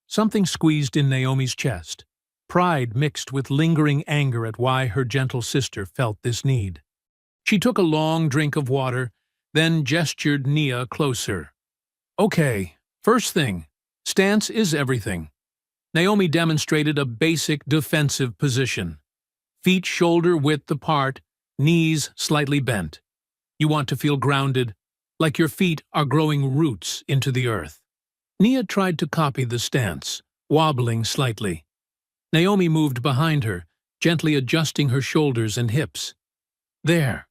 Speaker 1: Something squeezed in Naomi's chest. Pride mixed with lingering anger at why her gentle sister felt this need. She took a long drink of water, then gestured Nia closer. "Okay, first thing, stance is everything." Naomi demonstrated a basic defensive position. Feet shoulder-width apart, knees slightly bent. You want to feel grounded, like your feet are growing roots into the earth. Nia tried to copy the stance, wobbling slightly. Naomi moved behind her, gently adjusting her shoulders and hips. "There.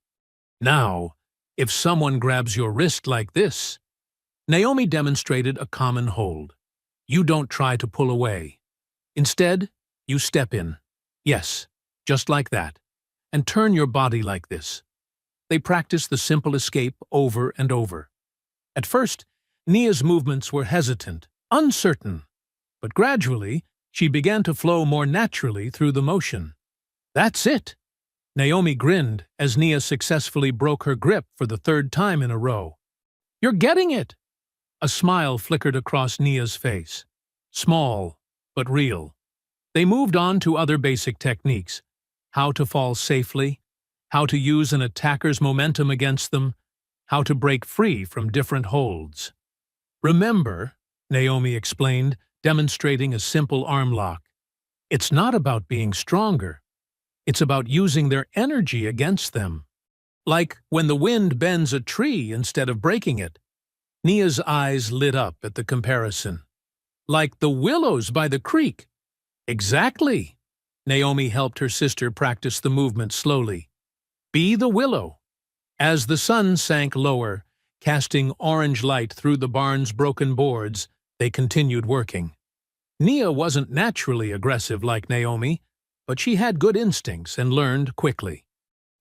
Speaker 1: Now, if someone grabs your wrist like this..." Naomi demonstrated a common hold. You don't try to pull away. Instead, you step in. Yes, just like that. And turn your body like this. They practiced the simple escape over and over. At first, Nia's movements were hesitant, uncertain, but gradually she began to flow more naturally through the motion. "That's it!" Naomi grinned as Nia successfully broke her grip for the third time in a row. "You're getting it!" A smile flickered across Nia's face. Small, but real. They moved on to other basic techniques. How to fall safely, how to use an attacker's momentum against them, how to break free from different holds. "Remember," Naomi explained, demonstrating a simple arm lock, "it's not about being stronger. It's about using their energy against them. Like when the wind bends a tree instead of breaking it." Nia's eyes lit up at the comparison. "Like the willows by the creek." "Exactly." Naomi helped her sister practice the movement slowly. "Be the willow." As the sun sank lower, casting orange light through the barn's broken boards, they continued working. Nia wasn't naturally aggressive like Naomi, but she had good instincts and learned quickly.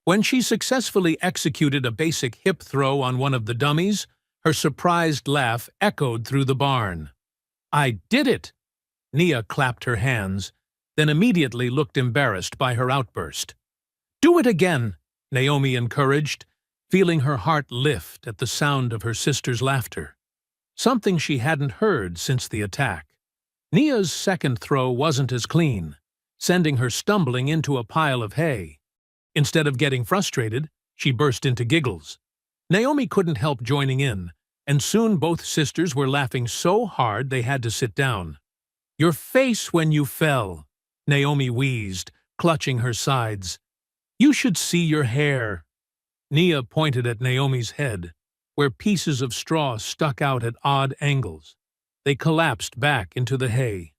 Speaker 1: When she successfully executed a basic hip throw on one of the dummies, her surprised laugh echoed through the barn. "I did it!" Nia clapped her hands, then immediately looked embarrassed by her outburst. "Do it again," Naomi encouraged, feeling her heart lift at the sound of her sister's laughter. Something she hadn't heard since the attack. Nia's second throw wasn't as clean, sending her stumbling into a pile of hay. Instead of getting frustrated, she burst into giggles. Naomi couldn't help joining in, and soon both sisters were laughing so hard they had to sit down. "Your face when you fell," Naomi wheezed, clutching her sides. "You should see your hair." Nia pointed at Naomi's head, where pieces of straw stuck out at odd angles. They collapsed back into the hay,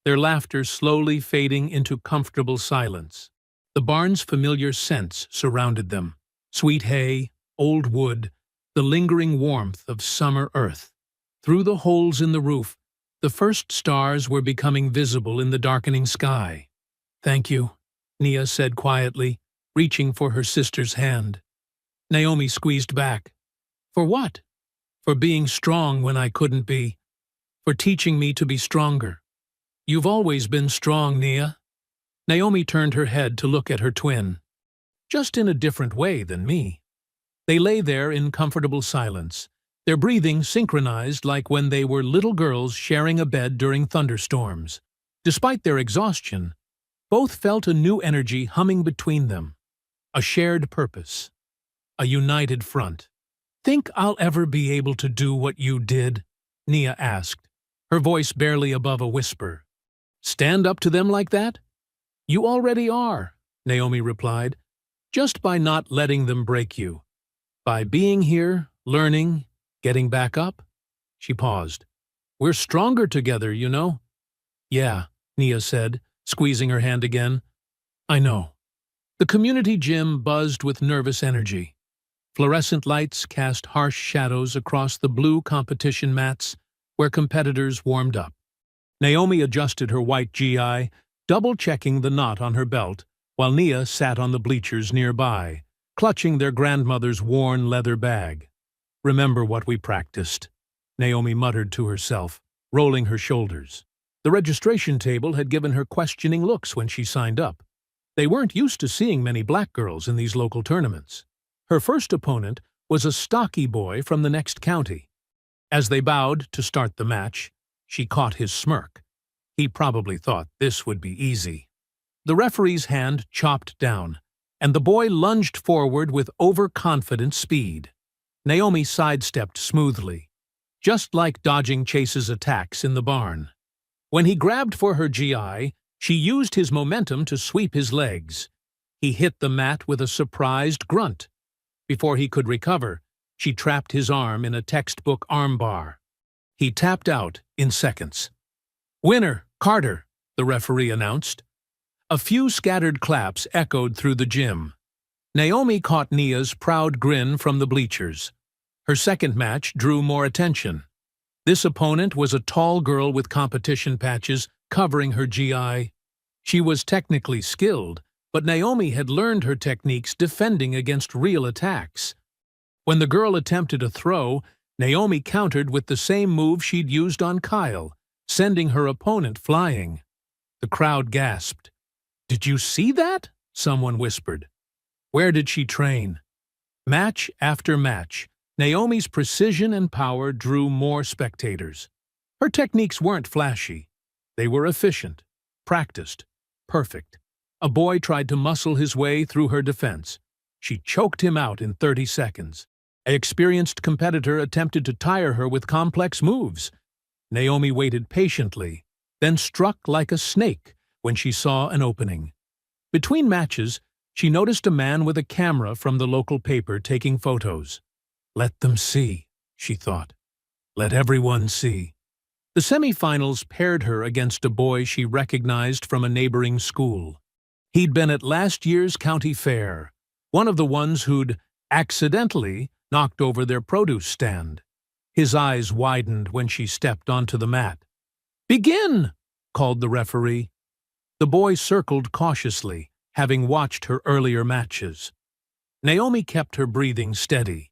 Speaker 1: their laughter slowly fading into comfortable silence. The barn's familiar scents surrounded them: sweet hay, old wood, the lingering warmth of summer earth. Through the holes in the roof, the first stars were becoming visible in the darkening sky. "Thank you," Nia said quietly, reaching for her sister's hand. Naomi squeezed back. "For what?" "For being strong when I couldn't be. For teaching me to be stronger." "You've always been strong, Nia." Naomi turned her head to look at her twin. "Just in a different way than me." They lay there in comfortable silence, their breathing synchronized like when they were little girls sharing a bed during thunderstorms. Despite their exhaustion, both felt a new energy humming between them. A shared purpose. A united front. "Think I'll ever be able to do what you did?" Nia asked, her voice barely above a whisper. "Stand up to them like that?" "You already are," Naomi replied, "just by not letting them break you. By being here, learning, getting back up." She paused. "We're stronger together, you know." "Yeah," Nia said, squeezing her hand again. "I know." The community gym buzzed with nervous energy. Fluorescent lights cast harsh shadows across the blue competition mats where competitors warmed up. Naomi adjusted her white GI, double-checking the knot on her belt, while Nia sat on the bleachers nearby, clutching their grandmother's worn leather bag. "Remember what we practiced," Naomi muttered to herself, rolling her shoulders. The registration table had given her questioning looks when she signed up. They weren't used to seeing many black girls in these local tournaments. Her first opponent was a stocky boy from the next county. As they bowed to start the match, she caught his smirk. He probably thought this would be easy. The referee's hand chopped down, and the boy lunged forward with overconfident speed. Naomi sidestepped smoothly, just like dodging Chase's attacks in the barn. When he grabbed for her GI, she used his momentum to sweep his legs. He hit the mat with a surprised grunt. Before he could recover, she trapped his arm in a textbook armbar. He tapped out in seconds. "Winner, Carter," the referee announced. A few scattered claps echoed through the gym. Naomi caught Nia's proud grin from the bleachers. Her second match drew more attention. This opponent was a tall girl with competition patches covering her GI. She was technically skilled, but Naomi had learned her techniques defending against real attacks. When the girl attempted a throw, Naomi countered with the same move she'd used on Kyle, sending her opponent flying. The crowd gasped. "Did you see that?" someone whispered. Where did she train? Match after match, Naomi's precision and power drew more spectators. Her techniques weren't flashy. They were efficient, practiced, perfect. A boy tried to muscle his way through her defense. She choked him out in 30 seconds. An experienced competitor attempted to tire her with complex moves. Naomi waited patiently, then struck like a snake when she saw an opening. Between matches, she noticed a man with a camera from the local paper taking photos. Let them see, she thought. Let everyone see. The semifinals paired her against a boy she recognized from a neighboring school. He'd been at last year's county fair, one of the ones who'd accidentally knocked over their produce stand. His eyes widened when she stepped onto the mat. "Begin!" called the referee. The boy circled cautiously, having watched her earlier matches. Naomi kept her breathing steady,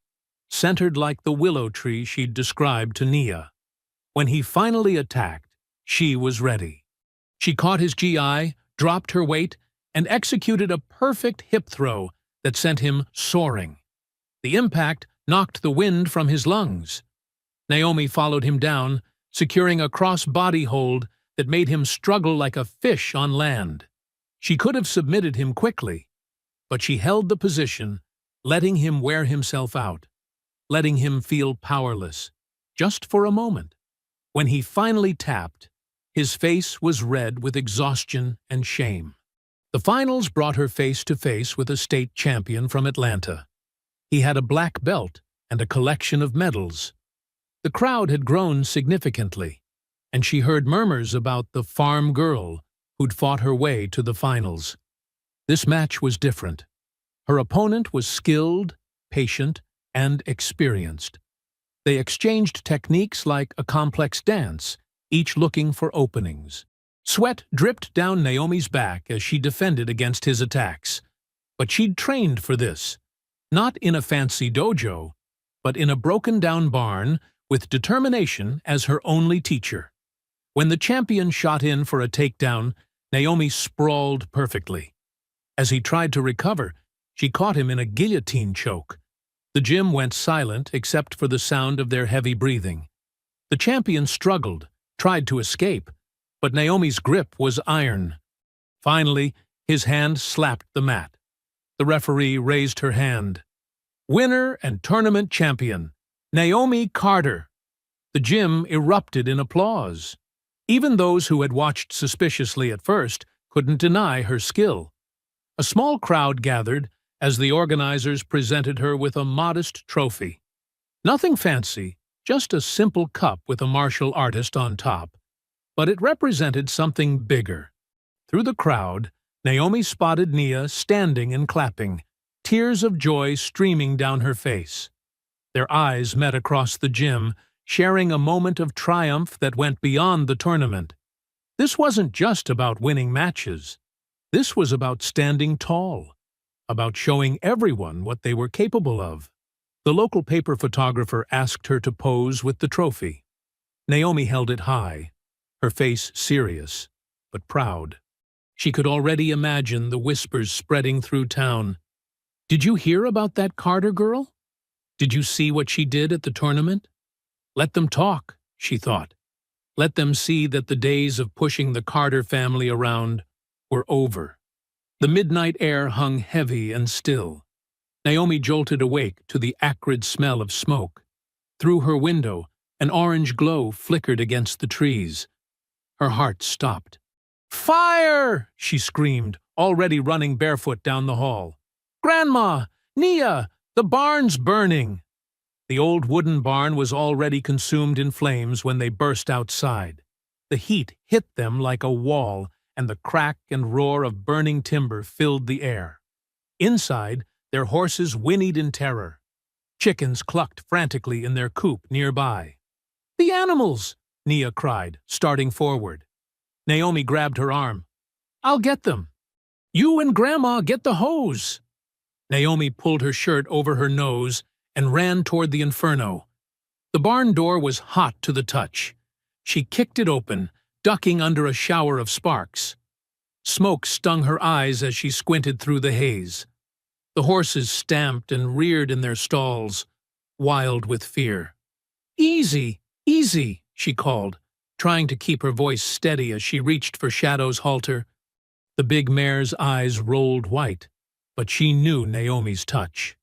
Speaker 1: centered like the willow tree she'd described to Nia. When he finally attacked, she was ready. She caught his GI, dropped her weight, and executed a perfect hip throw that sent him soaring. The impact knocked the wind from his lungs. Naomi followed him down, securing a cross-body hold that made him struggle like a fish on land. She could have submitted him quickly, but she held the position, letting him wear himself out, letting him feel powerless, just for a moment. When he finally tapped, his face was red with exhaustion and shame. The finals brought her face to face with a state champion from Atlanta. He had a black belt and a collection of medals. The crowd had grown significantly, and she heard murmurs about the farm girl who'd fought her way to the finals. This match was different. Her opponent was skilled, patient, and experienced. They exchanged techniques like a complex dance, each looking for openings. Sweat dripped down Naomi's back as she defended against his attacks. But she'd trained for this, not in a fancy dojo, but in a broken-down barn with determination as her only teacher. When the champion shot in for a takedown, Naomi sprawled perfectly. As he tried to recover, she caught him in a guillotine choke. The gym went silent except for the sound of their heavy breathing. The champion struggled, tried to escape, but Naomi's grip was iron. Finally, his hand slapped the mat. The referee raised her hand. "Winner and tournament champion, Naomi Carter." The gym erupted in applause. Even those who had watched suspiciously at first couldn't deny her skill. A small crowd gathered as the organizers presented her with a modest trophy. Nothing fancy, just a simple cup with a martial artist on top. But it represented something bigger. Through the crowd, Naomi spotted Nia standing and clapping, tears of joy streaming down her face. Their eyes met across the gym, sharing a moment of triumph that went beyond the tournament. This wasn't just about winning matches. This was about standing tall, about showing everyone what they were capable of. The local paper photographer asked her to pose with the trophy. Naomi held it high, her face serious, but proud. She could already imagine the whispers spreading through town. "Did you hear about that Carter girl? Did you see what she did at the tournament?" Let them talk, she thought. Let them see that the days of pushing the Carter family around were over. The midnight air hung heavy and still. Naomi jolted awake to the acrid smell of smoke. Through her window, an orange glow flickered against the trees. Her heart stopped. "Fire!" she screamed, already running barefoot down the hall. "Grandma! Nia! The barn's burning!" The old wooden barn was already consumed in flames when they burst outside. The heat hit them like a wall, and the crack and roar of burning timber filled the air. Inside, their horses whinnied in terror. Chickens clucked frantically in their coop nearby. "The animals!" Nia cried, starting forward. Naomi grabbed her arm. "I'll get them." "You and Grandma get the hose." Naomi pulled her shirt over her nose and ran toward the inferno. The barn door was hot to the touch. She kicked it open, ducking under a shower of sparks. Smoke stung her eyes as she squinted through the haze. The horses stamped and reared in their stalls, wild with fear. "Easy, easy," she called, trying to keep her voice steady as she reached for Shadow's halter. The big mare's eyes rolled white, but she knew Naomi's touch.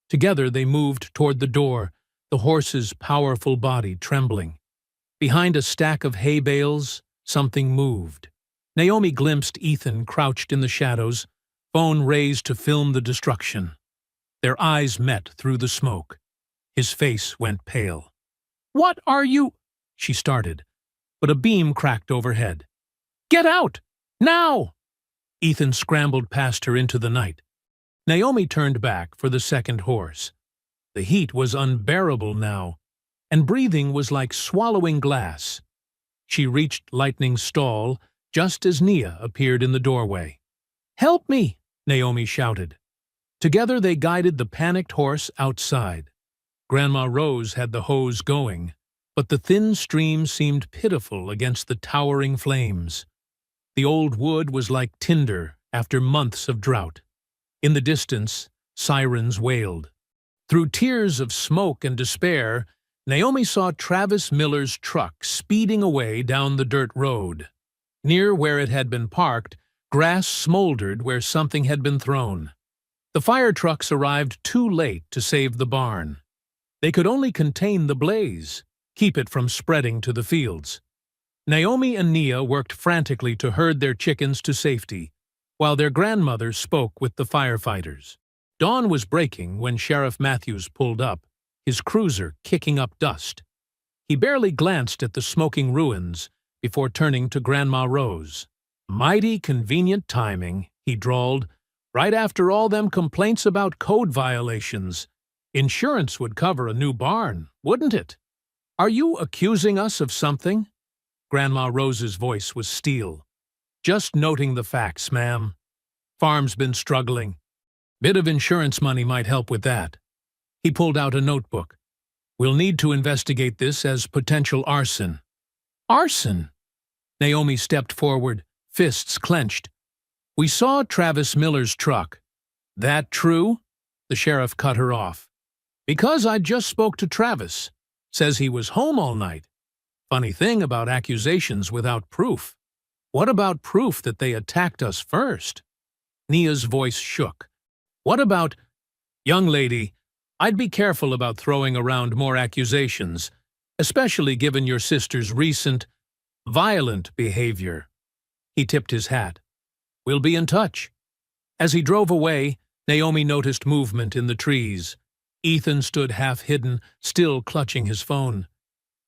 Speaker 1: Together they moved toward the door, the horse's powerful body trembling. Behind a stack of hay bales, something moved. Naomi glimpsed Ethan crouched in the shadows, phone raised to film the destruction. Their eyes met through the smoke. His face went pale. "What are you—" she started, but a beam cracked overhead. "Get out! Now!" Ethan scrambled past her into the night. Naomi turned back for the second horse. The heat was unbearable now, and breathing was like swallowing glass. She reached Lightning's stall just as Nia appeared in the doorway. "Help me!" Naomi shouted. Together they guided the panicked horse outside. Grandma Rose had the hose going, but the thin stream seemed pitiful against the towering flames. The old wood was like tinder after months of drought. In the distance, sirens wailed. Through tears of smoke and despair, Naomi saw Travis Miller's truck speeding away down the dirt road. Near where it had been parked, grass smoldered where something had been thrown. The fire trucks arrived too late to save the barn. They could only contain the blaze, keep it from spreading to the fields. Naomi and Nia worked frantically to herd their chickens to safety, while their grandmother spoke with the firefighters. Dawn was breaking when Sheriff Matthews pulled up, his cruiser kicking up dust. He barely glanced at the smoking ruins before turning to Grandma Rose. "Mighty convenient timing," he drawled, "right after all them complaints about code violations. Insurance would cover a new barn, wouldn't it? Are you accusing us of something?" Grandma Rose's voice was steel. "Just noting the facts, ma'am. Farm's been struggling. Bit of insurance money might help with that." He pulled out a notebook. "We'll need to investigate this as potential arson." "Arson?" Naomi stepped forward, fists clenched. "We saw Travis Miller's truck." "That true?" The sheriff cut her off. "Because I just spoke to Travis. Says he was home all night. Funny thing about accusations without proof. What about proof that they attacked us first?" Nia's voice shook. "What about—" "Young lady, I'd be careful about throwing around more accusations, especially given your sister's recent, violent behavior." He tipped his hat. "We'll be in touch." As he drove away, Naomi noticed movement in the trees. Ethan stood half-hidden, still clutching his phone.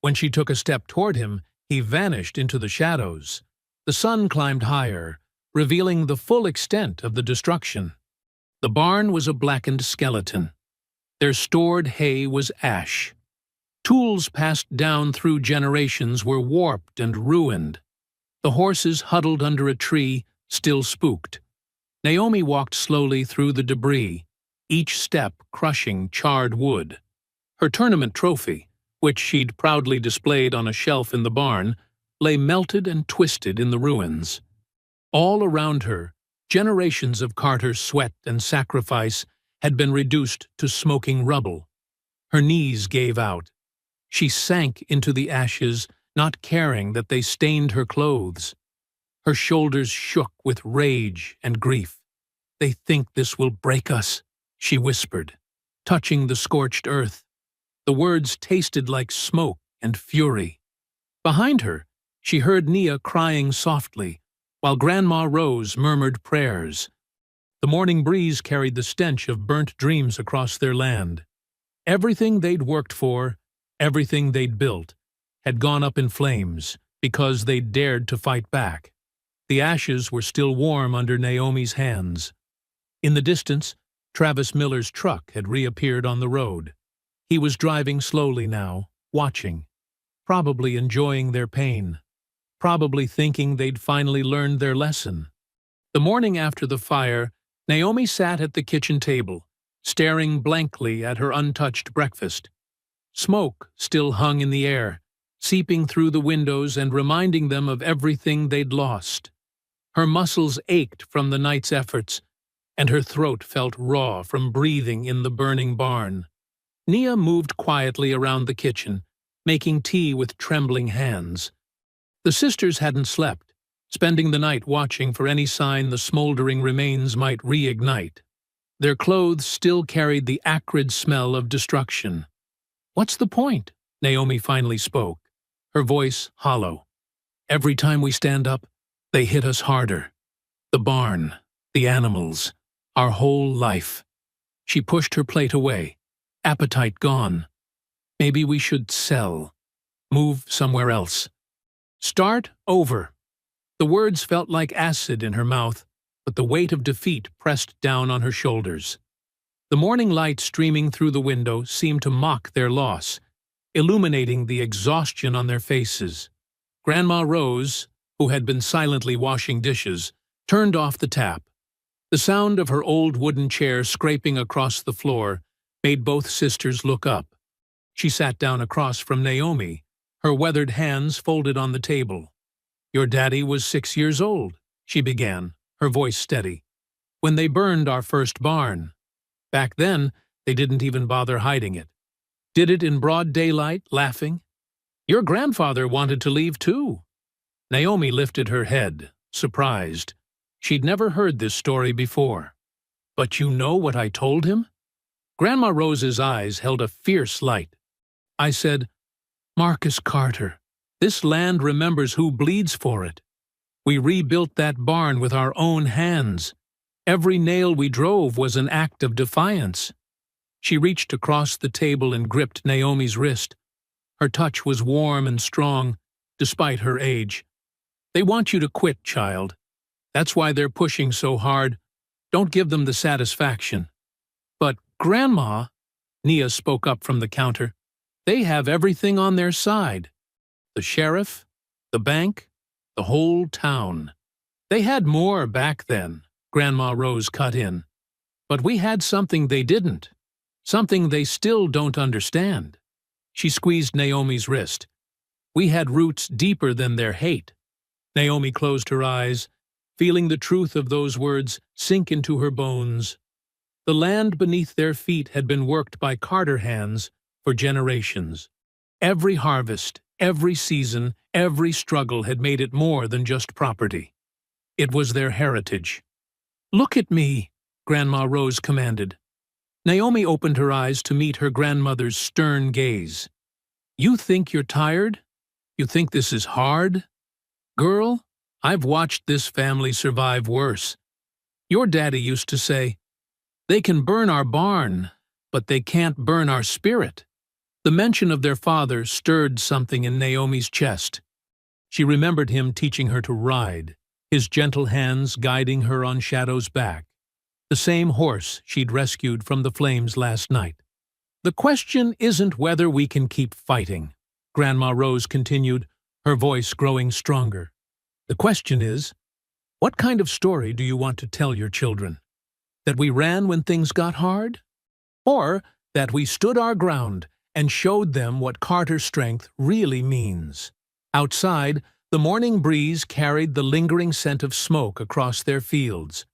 Speaker 1: When she took a step toward him, he vanished into the shadows. The sun climbed higher, revealing the full extent of the destruction. The barn was a blackened skeleton. Their stored hay was ash. Tools passed down through generations were warped and ruined. The horses huddled under a tree, still spooked. Naomi walked slowly through the debris, each step crushing charred wood. Her tournament trophy, which she'd proudly displayed on a shelf in the barn, lay melted and twisted in the ruins. All around her, generations of Carter's sweat and sacrifice had been reduced to smoking rubble. Her knees gave out. She sank into the ashes, not caring that they stained her clothes. Her shoulders shook with rage and grief. "They think this will break us," she whispered, touching the scorched earth. The words tasted like smoke and fury. Behind her, she heard Nia crying softly, while Grandma Rose murmured prayers. The morning breeze carried the stench of burnt dreams across their land. Everything they'd worked for, everything they'd built, had gone up in flames because they'd dared to fight back. The ashes were still warm under Naomi's hands. In the distance, Travis Miller's truck had reappeared on the road. He was driving slowly now, watching, probably enjoying their pain, probably thinking they'd finally learned their lesson. The morning after the fire, Naomi sat at the kitchen table, staring blankly at her untouched breakfast. Smoke still hung in the air, seeping through the windows and reminding them of everything they'd lost. Her muscles ached from the night's efforts, and her throat felt raw from breathing in the burning barn. Nia moved quietly around the kitchen, making tea with trembling hands. The sisters hadn't slept, spending the night watching for any sign the smoldering remains might reignite. Their clothes still carried the acrid smell of destruction. "What's the point?" Naomi finally spoke, her voice hollow. "Every time we stand up, they hit us harder. The barn, the animals, our whole life." She pushed her plate away, appetite gone. "Maybe we should sell. Move somewhere else. Start over." The words felt like acid in her mouth, but the weight of defeat pressed down on her shoulders. The morning light streaming through the window seemed to mock their loss, illuminating the exhaustion on their faces. Grandma Rose, who had been silently washing dishes, turned off the tap. The sound of her old wooden chair scraping across the floor made both sisters look up. She sat down across from Naomi, her weathered hands folded on the table. "Your daddy was 6 years old," she began, her voice steady, "when they burned our first barn. Back then, they didn't even bother hiding it. Did it in broad daylight, laughing. Your grandfather wanted to leave too." Naomi lifted her head, surprised. She'd never heard this story before. "But you know what I told him?" Grandma Rose's eyes held a fierce light. "I said, 'Marcus Carter, this land remembers who bleeds for it. We rebuilt that barn with our own hands. Every nail we drove was an act of defiance.'" She reached across the table and gripped Naomi's wrist. Her touch was warm and strong, despite her age. "They want you to quit, child. That's why they're pushing so hard. Don't give them the satisfaction." "But, Grandma," Nia spoke up from the counter, "they have everything on their side. The sheriff, the bank, the whole town. They had more back then," Grandma Rose cut in. "But we had something they didn't. Something they still don't understand." She squeezed Naomi's wrist. "We had roots deeper than their hate." Naomi closed her eyes, feeling the truth of those words sink into her bones. The land beneath their feet had been worked by Carter hands for generations. Every harvest, every season, every struggle had made it more than just property. It was their heritage. "Look at me," Grandma Rose commanded. Naomi opened her eyes to meet her grandmother's stern gaze. "You think you're tired? You think this is hard? Girl, I've watched this family survive worse. Your daddy used to say, 'They can burn our barn, but they can't burn our spirit.'" The mention of their father stirred something in Naomi's chest. She remembered him teaching her to ride, his gentle hands guiding her on Shadow's back, the same horse she'd rescued from the flames last night. "The question isn't whether we can keep fighting," Grandma Rose continued, her voice growing stronger. "The question is, what kind of story do you want to tell your children? That we ran when things got hard? Or that we stood our ground and showed them what Carter strength really means?" Outside, the morning breeze carried the lingering scent of smoke across their fields.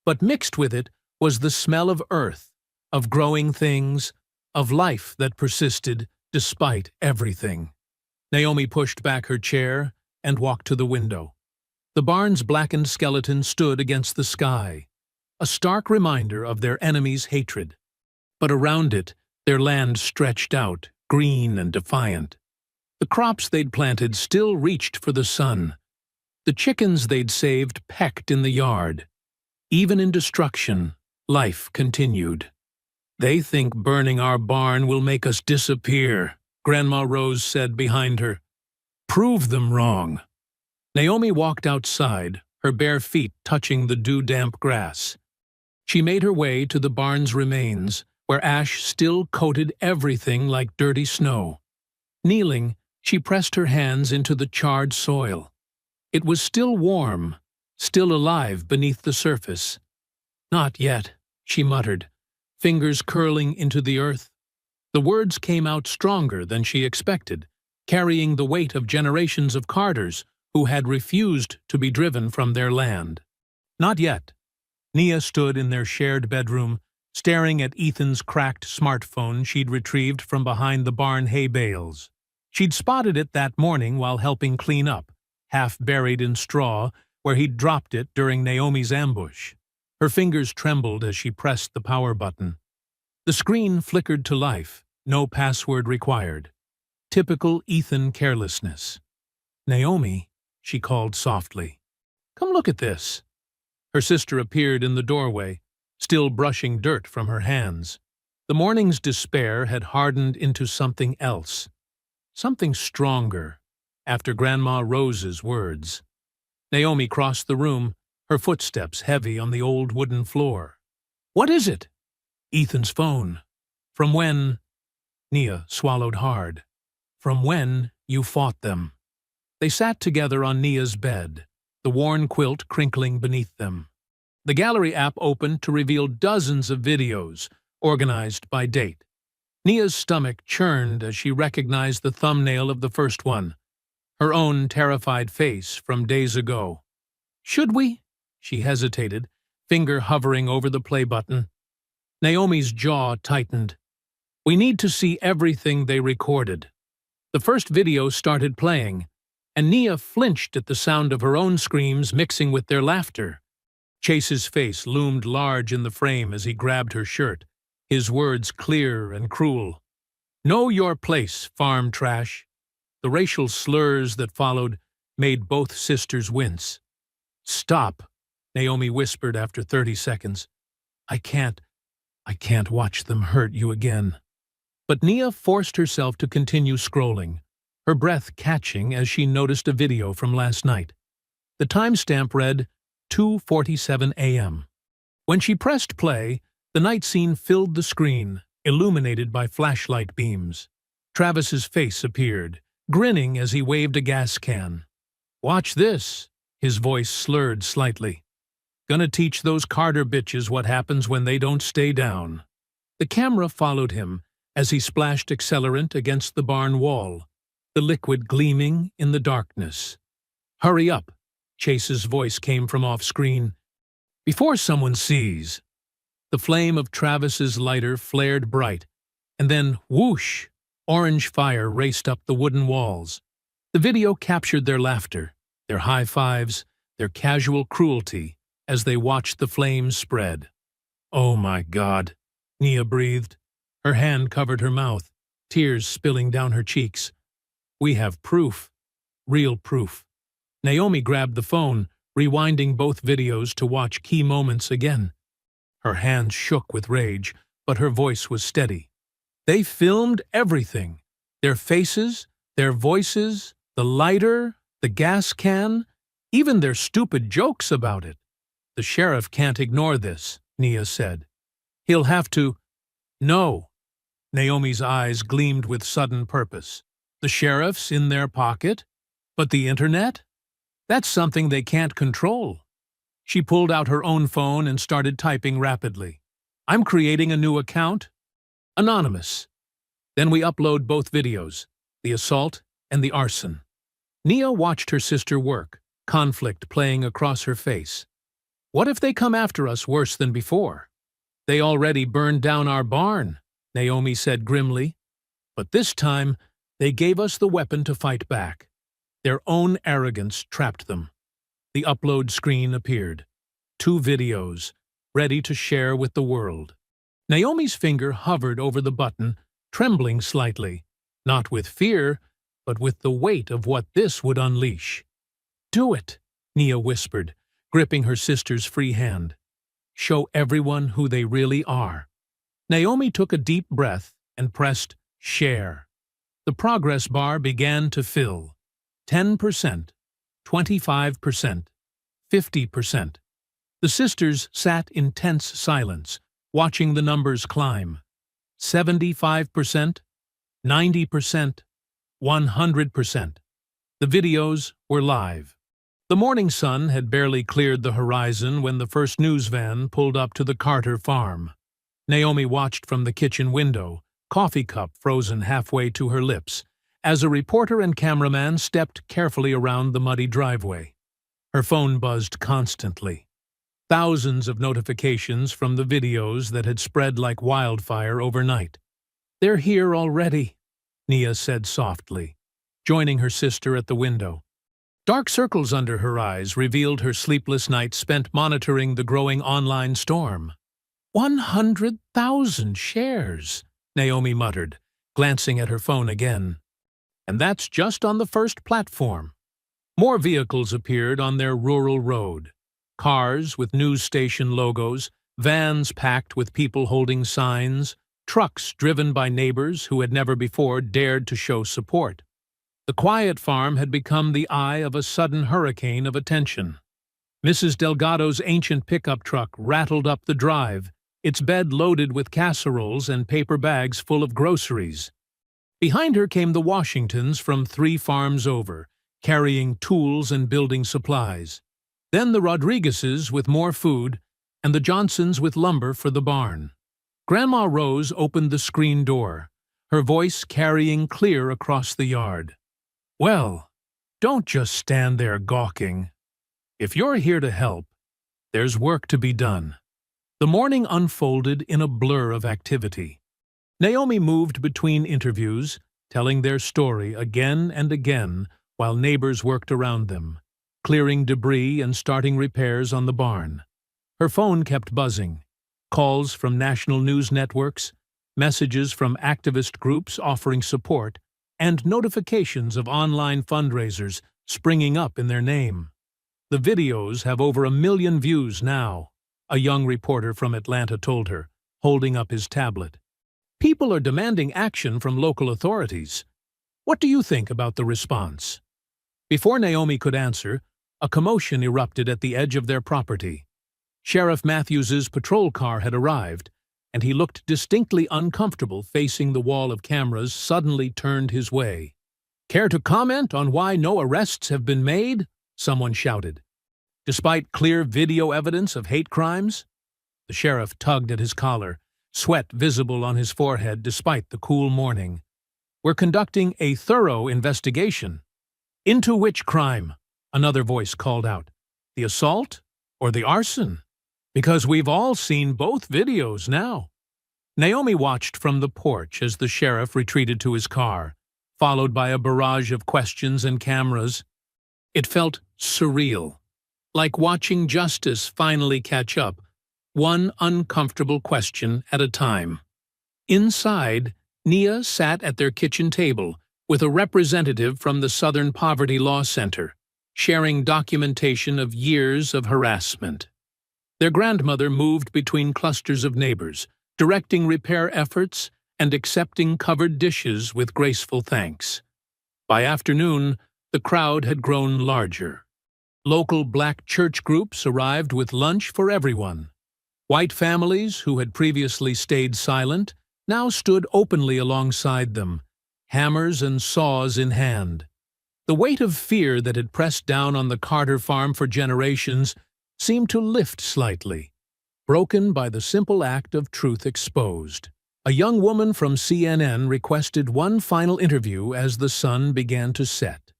Speaker 1: But mixed with it was the smell of earth, of growing things, of life that persisted despite everything. Naomi pushed back her chair and walked to the window. The barn's blackened skeleton stood against the sky, a stark reminder of their enemies' hatred. But around it, their land stretched out, green and defiant. The crops they'd planted still reached for the sun. The chickens they'd saved pecked in the yard. Even in destruction, life continued. "They think burning our barn will make us disappear," Grandma Rose said behind her. "Prove them wrong." Naomi walked outside, her bare feet touching the dew-damp grass. She made her way to the barn's remains, where ash still coated everything like dirty snow. Kneeling, she pressed her hands into the charred soil. It was still warm, still alive beneath the surface. "Not yet," she muttered, fingers curling into the earth. The words came out stronger than she expected, carrying the weight of generations of Carters who had refused to be driven from their land. "Not yet. Nia stood in their shared bedroom, staring at Ethan's cracked smartphone she'd retrieved from behind the barn hay bales. She'd spotted it that morning while helping clean up, half buried in straw, where he'd dropped it during Naomi's ambush. Her fingers trembled as she pressed the power button. The screen flickered to life, no password required. Typical Ethan carelessness. "Naomi," she called softly. "Come look at this." Her sister appeared in the doorway, still brushing dirt from her hands. The morning's despair had hardened into something else. Something stronger, after Grandma Rose's words. Naomi crossed the room, her footsteps heavy on the old wooden floor. "What is it?" "Ethan's phone. From when—" Nia swallowed hard. "From when you fought them." They sat together on Nia's bed, the worn quilt crinkling beneath them. The gallery app opened to reveal dozens of videos, organized by date. Nia's stomach churned as she recognized the thumbnail of the first one, her own terrified face from days ago. "Should we?" She hesitated, finger hovering over the play button. Naomi's jaw tightened. "We need to see everything they recorded." The first video started playing, and Nia flinched at the sound of her own screams mixing with their laughter. Chase's face loomed large in the frame as he grabbed her shirt, his words clear and cruel. "Know your place, farm trash." The racial slurs that followed made both sisters wince. "Stop," Naomi whispered after 30 seconds. I can't watch them hurt you again." But Nia forced herself to continue scrolling, her breath catching as she noticed a video from last night. The timestamp read 2:47 a.m. When she pressed play, the night scene filled the screen, illuminated by flashlight beams. Travis's face appeared, grinning as he waved a gas can. "Watch this," his voice slurred slightly. "Gonna teach those Carter bitches what happens when they don't stay down." The camera followed him as he splashed accelerant against the barn wall, the liquid gleaming in the darkness. "Hurry up," Chase's voice came from off-screen. "Before someone sees." The flame of Travis's lighter flared bright, and then, whoosh, orange fire raced up the wooden walls. The video captured their laughter, their high fives, their casual cruelty as they watched the flames spread. "Oh my God," Nia breathed. Her hand covered her mouth, tears spilling down her cheeks. "We have proof. Real proof." Naomi grabbed the phone, rewinding both videos to watch key moments again. Her hands shook with rage, but her voice was steady. "They filmed everything. Their faces, their voices, the lighter, the gas can, even their stupid jokes about it. The sheriff can't ignore this," Nia said. "He'll have to—" "No." Naomi's eyes gleamed with sudden purpose. "The sheriff's in their pocket? But the internet? That's something they can't control." She pulled out her own phone and started typing rapidly. "I'm creating a new account. Anonymous. Then we upload both videos, the assault and the arson." Nia watched her sister work, conflict playing across her face. "What if they come after us worse than before?" "They already burned down our barn," Naomi said grimly. "But this time, they gave us the weapon to fight back. Their own arrogance trapped them." The upload screen appeared. 2 videos, ready to share with the world. Naomi's finger hovered over the button, trembling slightly, not with fear, but with the weight of what this would unleash. "Do it," Nia whispered, gripping her sister's free hand. "Show everyone who they really are." Naomi took a deep breath and pressed share. The progress bar began to fill. 10%, 25%, 50%. The sisters sat in tense silence, watching the numbers climb. 75%, 90%, 100%. The videos were live. The morning sun had barely cleared the horizon when the first news van pulled up to the Carter farm. Naomi watched from the kitchen window, coffee cup frozen halfway to her lips, as a reporter and cameraman stepped carefully around the muddy driveway. Her phone buzzed constantly. thousands of notifications from the videos that had spread like wildfire overnight. "They're here already," Nia said softly, joining her sister at the window. Dark circles under her eyes revealed her sleepless nights spent monitoring the growing online storm. 100,000 shares, Naomi muttered, glancing at her phone again. And that's just on the first platform. More vehicles appeared on their rural road. Cars with news station logos, vans packed with people holding signs, trucks driven by neighbors who had never before dared to show support. The quiet farm had become the eye of a sudden hurricane of attention. Mrs. Delgado's ancient pickup truck rattled up the drive, its bed loaded with casseroles and paper bags full of groceries. Behind her came the Washingtons from 3 farms over, carrying tools and building supplies. Then the Rodriguezes with more food, and the Johnsons with lumber for the barn. Grandma Rose opened the screen door, her voice carrying clear across the yard. "Well, don't just stand there gawking. If you're here to help, there's work to be done." The morning unfolded in a blur of activity. Naomi moved between interviews, telling their story again and again while neighbors worked around them, clearing debris and starting repairs on the barn. Her phone kept buzzing. Calls from national news networks, messages from activist groups offering support, and notifications of online fundraisers springing up in their name. "The videos have over 1 million views now," a young reporter from Atlanta told her, holding up his tablet. "People are demanding action from local authorities. What do you think about the response?" Before Naomi could answer, a commotion erupted at the edge of their property. Sheriff Matthews's patrol car had arrived, and he looked distinctly uncomfortable facing the wall of cameras suddenly turned his way. "Care to comment on why no arrests have been made?" someone shouted. "Despite clear video evidence of hate crimes?" The sheriff tugged at his collar, sweat visible on his forehead despite the cool morning. "We're conducting a thorough investigation." "Into which crime?" another voice called out. "The assault or the arson? Because we've all seen both videos now." Naomi watched from the porch as the sheriff retreated to his car, followed by a barrage of questions and cameras. It felt surreal, like watching justice finally catch up, one uncomfortable question at a time. Inside, Nia sat at their kitchen table with a representative from the Southern Poverty Law Center, sharing documentation of years of harassment. Their grandmother moved between clusters of neighbors, directing repair efforts and accepting covered dishes with graceful thanks. By afternoon, the crowd had grown larger. Local black church groups arrived with lunch for everyone. White families who had previously stayed silent now stood openly alongside them, hammers and saws in hand. The weight of fear that had pressed down on the Carter farm for generations seemed to lift slightly, broken by the simple act of truth exposed. A young woman from CNN requested one final interview as the sun began to set.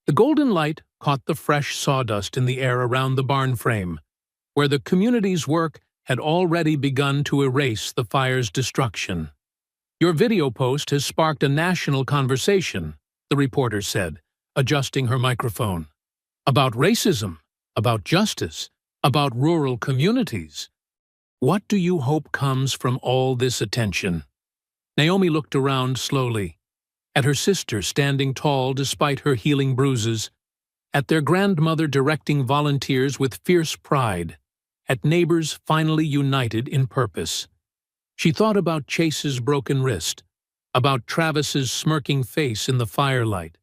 Speaker 1: The golden light caught the fresh sawdust in the air around the barn frame, where the community's work had already begun to erase the fire's destruction. "Your video post has sparked a national conversation," the reporter said, adjusting her microphone. "About racism, about justice, about rural communities. What do you hope comes from all this attention?" Naomi looked around slowly, at her sister standing tall despite her healing bruises, at their grandmother directing volunteers with fierce pride, at neighbors finally united in purpose. She thought about Chase's broken wrist, about Travis's smirking face in the firelight,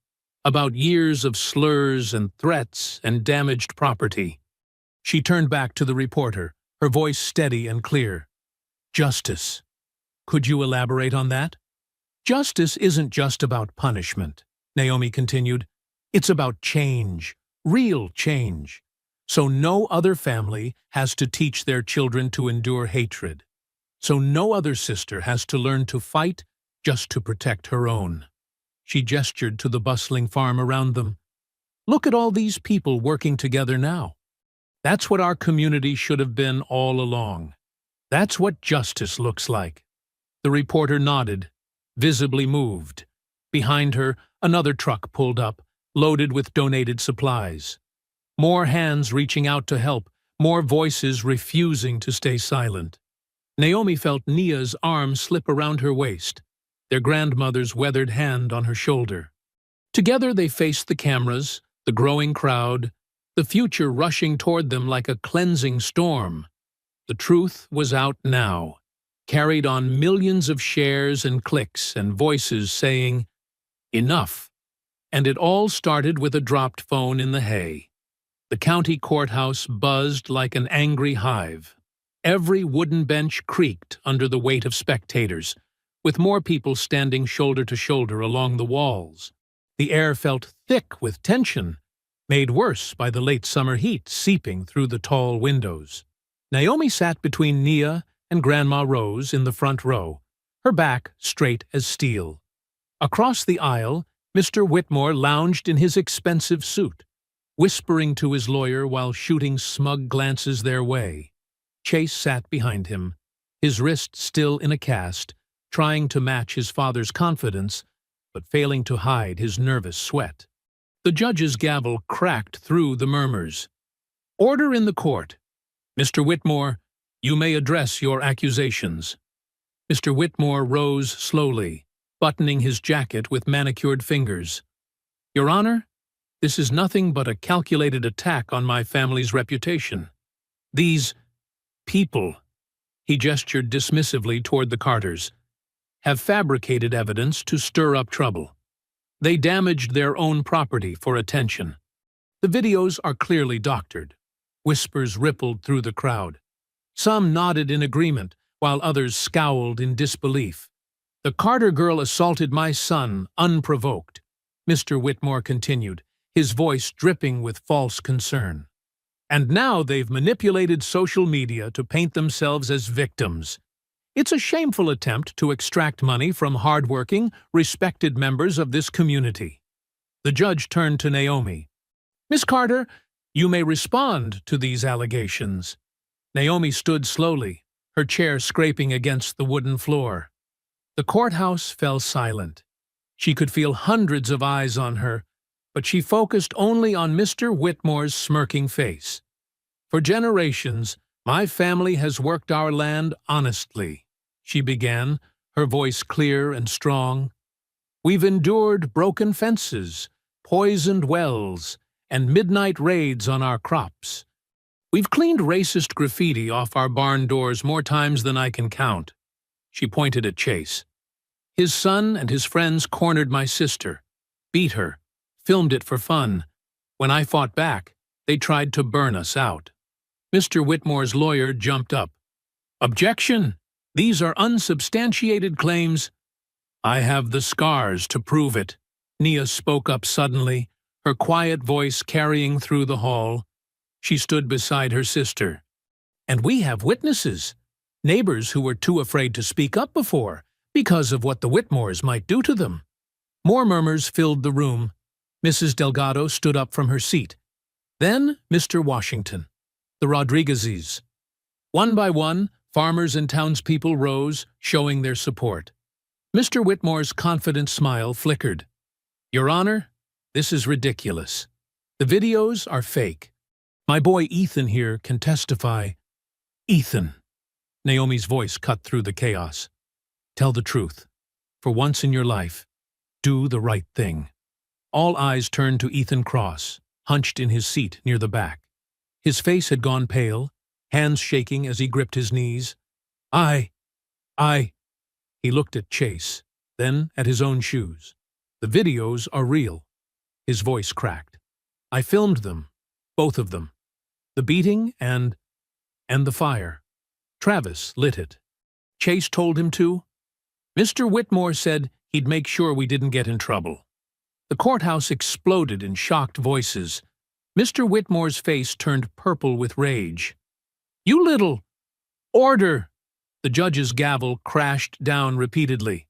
Speaker 1: about years of slurs and threats and damaged property. She turned back to the reporter, her voice steady and clear. "Justice. Could you elaborate on that?" "Justice isn't just about punishment," Naomi continued. "It's about change, real change. So no other family has to teach their children to endure hatred. So no other sister has to learn to fight just to protect her own." She gestured to the bustling farm around them. "Look at all these people working together now. That's what our community should have been all along. That's what justice looks like." The reporter nodded, visibly moved. Behind her, another truck pulled up, loaded with donated supplies. More hands reaching out to help, more voices refusing to stay silent. Naomi felt Nia's arm slip around her waist, their grandmother's weathered hand on her shoulder. Together they faced the cameras, the growing crowd, the future rushing toward them like a cleansing storm. The truth was out now, carried on millions of shares and clicks and voices saying, "Enough." And it all started with a dropped phone in the hay. The county courthouse buzzed like an angry hive. Every wooden bench creaked under the weight of spectators, with more people standing shoulder to shoulder along the walls. The air felt thick with tension, made worse by the late summer heat seeping through the tall windows. Naomi sat between Nia and Grandma Rose in the front row, her back straight as steel. Across the aisle, Mr. Whitmore lounged in his expensive suit, whispering to his lawyer while shooting smug glances their way. Chase sat behind him, his wrist still in a cast, trying to match his father's confidence, but failing to hide his nervous sweat. The judge's gavel cracked through the murmurs. "Order in the court. Mr. Whitmore, you may address your accusations." Mr. Whitmore rose slowly, buttoning his jacket with manicured fingers. "Your Honor, this is nothing but a calculated attack on my family's reputation. These people," he gestured dismissively toward the Carters, "have fabricated evidence to stir up trouble. They damaged their own property for attention. The videos are clearly doctored." Whispers rippled through the crowd. Some nodded in agreement, while others scowled in disbelief. "The Carter girl assaulted my son unprovoked," Mr. Whitmore continued, his voice dripping with false concern. "And now they've manipulated social media to paint themselves as victims. It's a shameful attempt to extract money from hardworking, respected members of this community." The judge turned to Naomi. "Miss Carter, you may respond to these allegations." Naomi stood slowly, her chair scraping against the wooden floor. The courthouse fell silent. She could feel hundreds of eyes on her, but she focused only on Mr. Whitmore's smirking face. "For generations, my family has worked our land honestly," she began, her voice clear and strong. "We've endured broken fences, poisoned wells, and midnight raids on our crops. We've cleaned racist graffiti off our barn doors more times than I can count." She pointed at Chase. "His son and his friends cornered my sister, beat her, filmed it for fun. When I fought back, they tried to burn us out." Mr. Whitmore's lawyer jumped up. "Objection! These are unsubstantiated claims." "I have the scars to prove it," Nia spoke up suddenly, her quiet voice carrying through the hall. She stood beside her sister. "And we have witnesses, neighbors who were too afraid to speak up before, because of what the Whitmores might do to them." More murmurs filled the room. Mrs. Delgado stood up from her seat. Then Mr. Washington, the Rodriguezes. One by one, farmers and townspeople rose, showing their support. Mr. Whitmore's confident smile flickered. "Your Honor, this is ridiculous. The videos are fake. My boy Ethan here can testify." "Ethan," Naomi's voice cut through the chaos. "Tell the truth. For once in your life, do the right thing." All eyes turned to Ethan Cross, hunched in his seat near the back. His face had gone pale, hands shaking as he gripped his knees. I. He looked at Chase, then at his own shoes. "The videos are real." His voice cracked. "I filmed them, both of them. The beating and the fire. Travis lit it. Chase told him to. Mr. Whitmore said he'd make sure we didn't get in trouble." The courthouse exploded in shocked voices. Mr. Whitmore's face turned purple with rage. "You little—" "Order!" The judge's gavel crashed down repeatedly.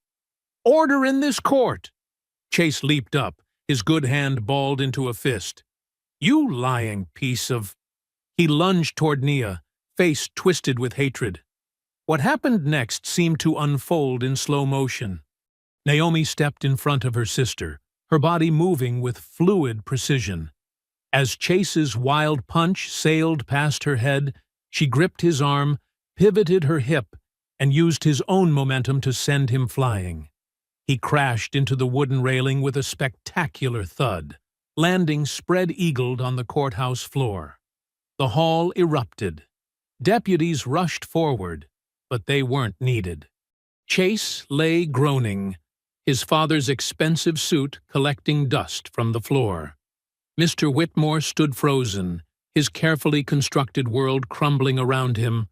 Speaker 1: "Order in this court!" Chase leaped up, his good hand balled into a fist. "You lying piece of—" He lunged toward Nia, face twisted with hatred. What happened next seemed to unfold in slow motion. Naomi stepped in front of her sister, her body moving with fluid precision. As Chase's wild punch sailed past her head, she gripped his arm, pivoted her hip, and used his own momentum to send him flying. He crashed into the wooden railing with a spectacular thud, landing spread-eagled on the courthouse floor. The hall erupted. Deputies rushed forward, but they weren't needed. Chase lay groaning, his father's expensive suit collecting dust from the floor. Mr. Whitmore stood frozen, his carefully constructed world crumbling around him.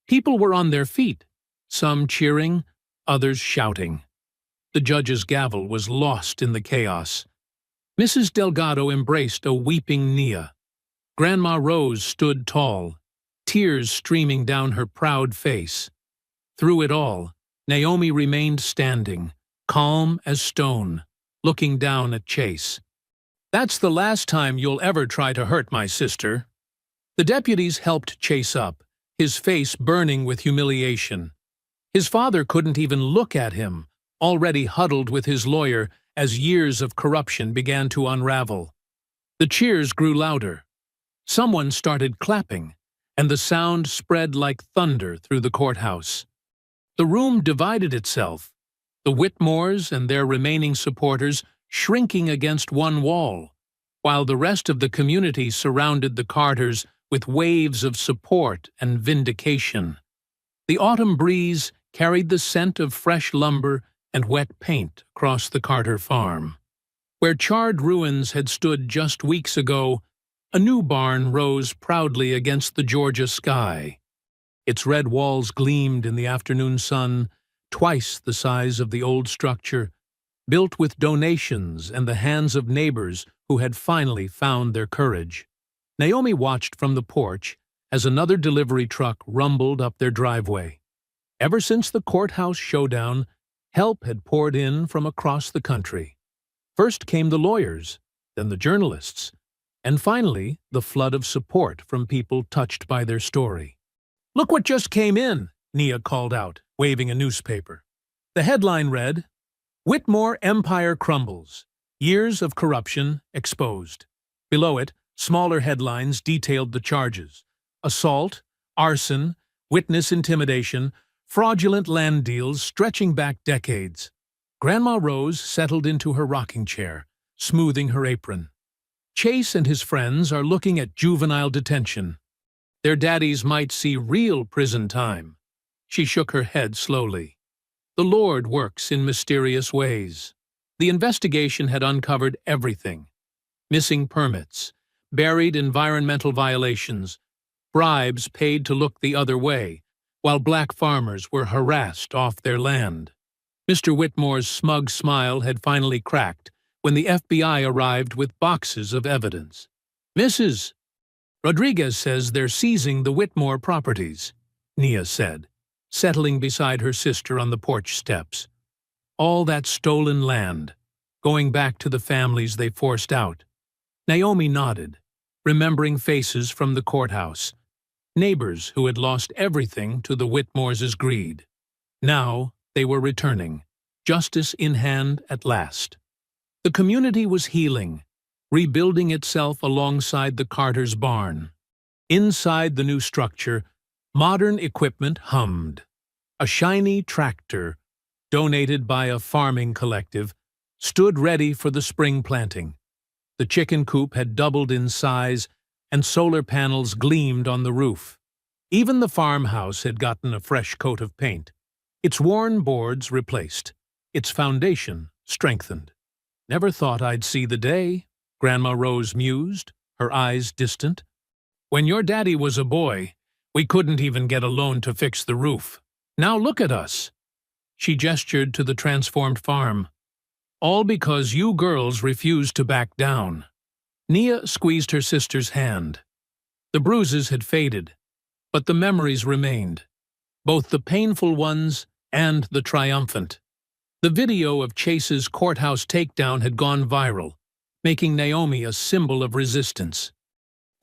Speaker 1: People were on their feet, some cheering, others shouting. The judge's gavel was lost in the chaos. Mrs. Delgado embraced a weeping Nia. Grandma Rose stood tall, tears streaming down her proud face. Through it all, Naomi remained standing, calm as stone, looking down at Chase. "That's the last time you'll ever try to hurt my sister." The deputies helped Chase up, his face burning with humiliation. His father couldn't even look at him, already huddled with his lawyer as years of corruption began to unravel. The cheers grew louder. Someone started clapping, and the sound spread like thunder through the courthouse. The room divided itself, the Whitmores and their remaining supporters shrinking against one wall, while the rest of the community surrounded the Carters with waves of support and vindication. The autumn breeze carried the scent of fresh lumber and wet paint across the Carter farm. Where charred ruins had stood just weeks ago, a new barn rose proudly against the Georgia sky. Its red walls gleamed in the afternoon sun, twice the size of the old structure, built with donations and the hands of neighbors who had finally found their courage. Naomi watched from the porch as another delivery truck rumbled up their driveway. Ever since the courthouse showdown, help had poured in from across the country. First came the lawyers, then the journalists, and finally the flood of support from people touched by their story. "Look what just came in," Nia called out, waving a newspaper. The headline read, "Whitmore Empire Crumbles. Years of Corruption Exposed." Below it, smaller headlines detailed the charges: assault, arson, witness intimidation, fraudulent land deals stretching back decades. Grandma Rose settled into her rocking chair, smoothing her apron. Chase and his friends are looking at juvenile detention. Their daddies might see real prison time. She shook her head slowly. The Lord works in mysterious ways. The investigation had uncovered everything: missing permits, buried environmental violations, bribes paid to look the other way, while black farmers were harassed off their land. Mr. Whitmore's smug smile had finally cracked when the FBI arrived with boxes of evidence. "Mrs. Rodriguez says they're seizing the Whitmore properties," Nia said, settling beside her sister on the porch steps. "All that stolen land, going back to the families they forced out." Naomi nodded, remembering faces from the courthouse, neighbors who had lost everything to the Whitmores' greed. Now they were returning, justice in hand at last. The community was healing, rebuilding itself alongside the Carters' barn. Inside the new structure, modern equipment hummed. A shiny tractor, donated by a farming collective, stood ready for the spring planting. The chicken coop had doubled in size, and solar panels gleamed on the roof. Even the farmhouse had gotten a fresh coat of paint, its worn boards replaced, its foundation strengthened. "Never thought I'd see the day," Grandma Rose mused, her eyes distant. "When your daddy was a boy, we couldn't even get a loan to fix the roof. Now look at us." She gestured to the transformed farm. "All because you girls refused to back down." Nia squeezed her sister's hand. The bruises had faded, but the memories remained, both the painful ones and the triumphant. The video of Chase's courthouse takedown had gone viral, making Naomi a symbol of resistance.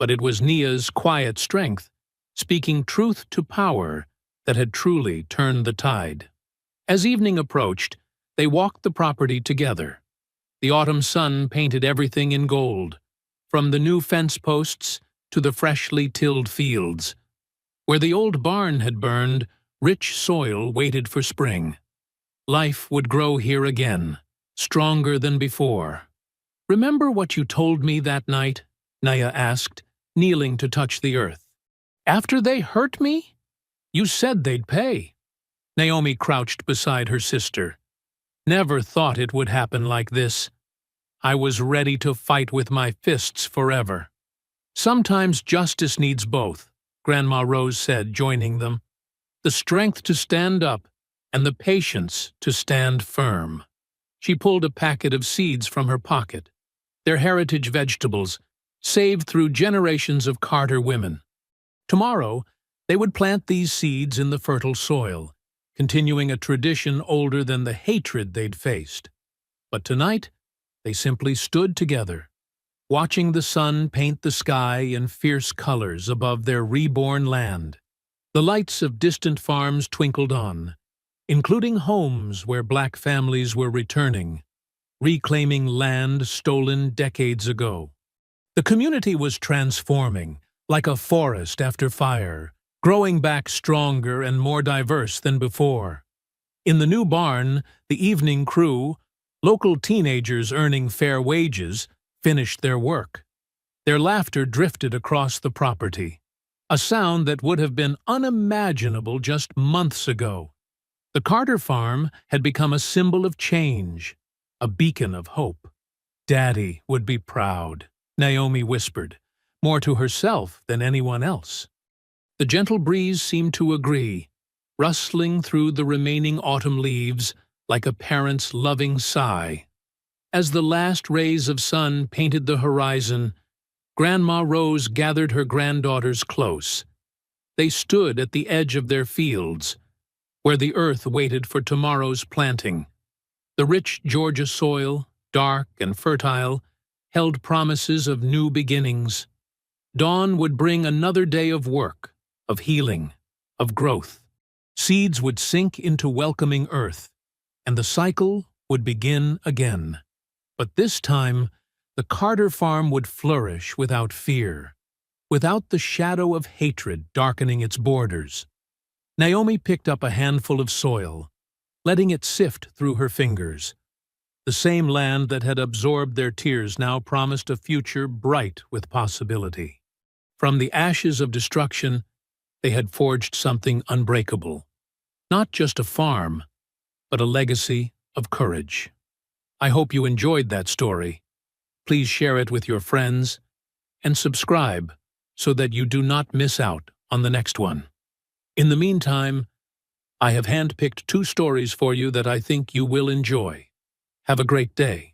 Speaker 1: but it was Nia's quiet strength, speaking truth to power, that had truly turned the tide. As evening approached, they walked the property together. The autumn sun painted everything in gold, from the new fence posts to the freshly tilled fields. Where the old barn had burned, rich soil waited for spring. Life would grow here again, stronger than before. "Remember what you told me that night?" Nia asked, kneeling to touch the earth. "After they hurt me? You said they'd pay." Naomi crouched beside her sister. "Never thought it would happen like this. I was ready to fight with my fists forever." "Sometimes justice needs both," Grandma Rose said, joining them. "The strength to stand up and the patience to stand firm." She pulled a packet of seeds from her pocket. Their heritage vegetables, saved through generations of Carter women. Tomorrow, they would plant these seeds in the fertile soil, continuing a tradition older than the hatred they'd faced. But tonight, they simply stood together, watching the sun paint the sky in fierce colors above their reborn land. The lights of distant farms twinkled on, including homes where black families were returning, reclaiming land stolen decades ago. The community was transforming, like a forest after fire, growing back stronger and more diverse than before. In the new barn, the evening crew, local teenagers earning fair wages, finished their work. Their laughter drifted across the property, a sound that would have been unimaginable just months ago. The Carter farm had become a symbol of change, a beacon of hope. "Daddy would be proud," Naomi whispered, more to herself than anyone else. The gentle breeze seemed to agree, rustling through the remaining autumn leaves like a parent's loving sigh. As the last rays of sun painted the horizon, Grandma Rose gathered her granddaughters close. They stood at the edge of their fields, where the earth waited for tomorrow's planting. The rich Georgia soil, dark and fertile, held promises of new beginnings. Dawn would bring another day of work, of healing, of growth. Seeds would sink into welcoming earth, and the cycle would begin again. But this time, the Carter farm would flourish without fear, without the shadow of hatred darkening its borders. Naomi picked up a handful of soil, letting it sift through her fingers. The same land that had absorbed their tears now promised a future bright with possibility. From the ashes of destruction, they had forged something unbreakable. Not just a farm, but a legacy of courage. I hope you enjoyed that story. Please share it with your friends and subscribe so that you do not miss out on the next one. In the meantime, I have handpicked 2 stories for you that I think you will enjoy. Have a great day.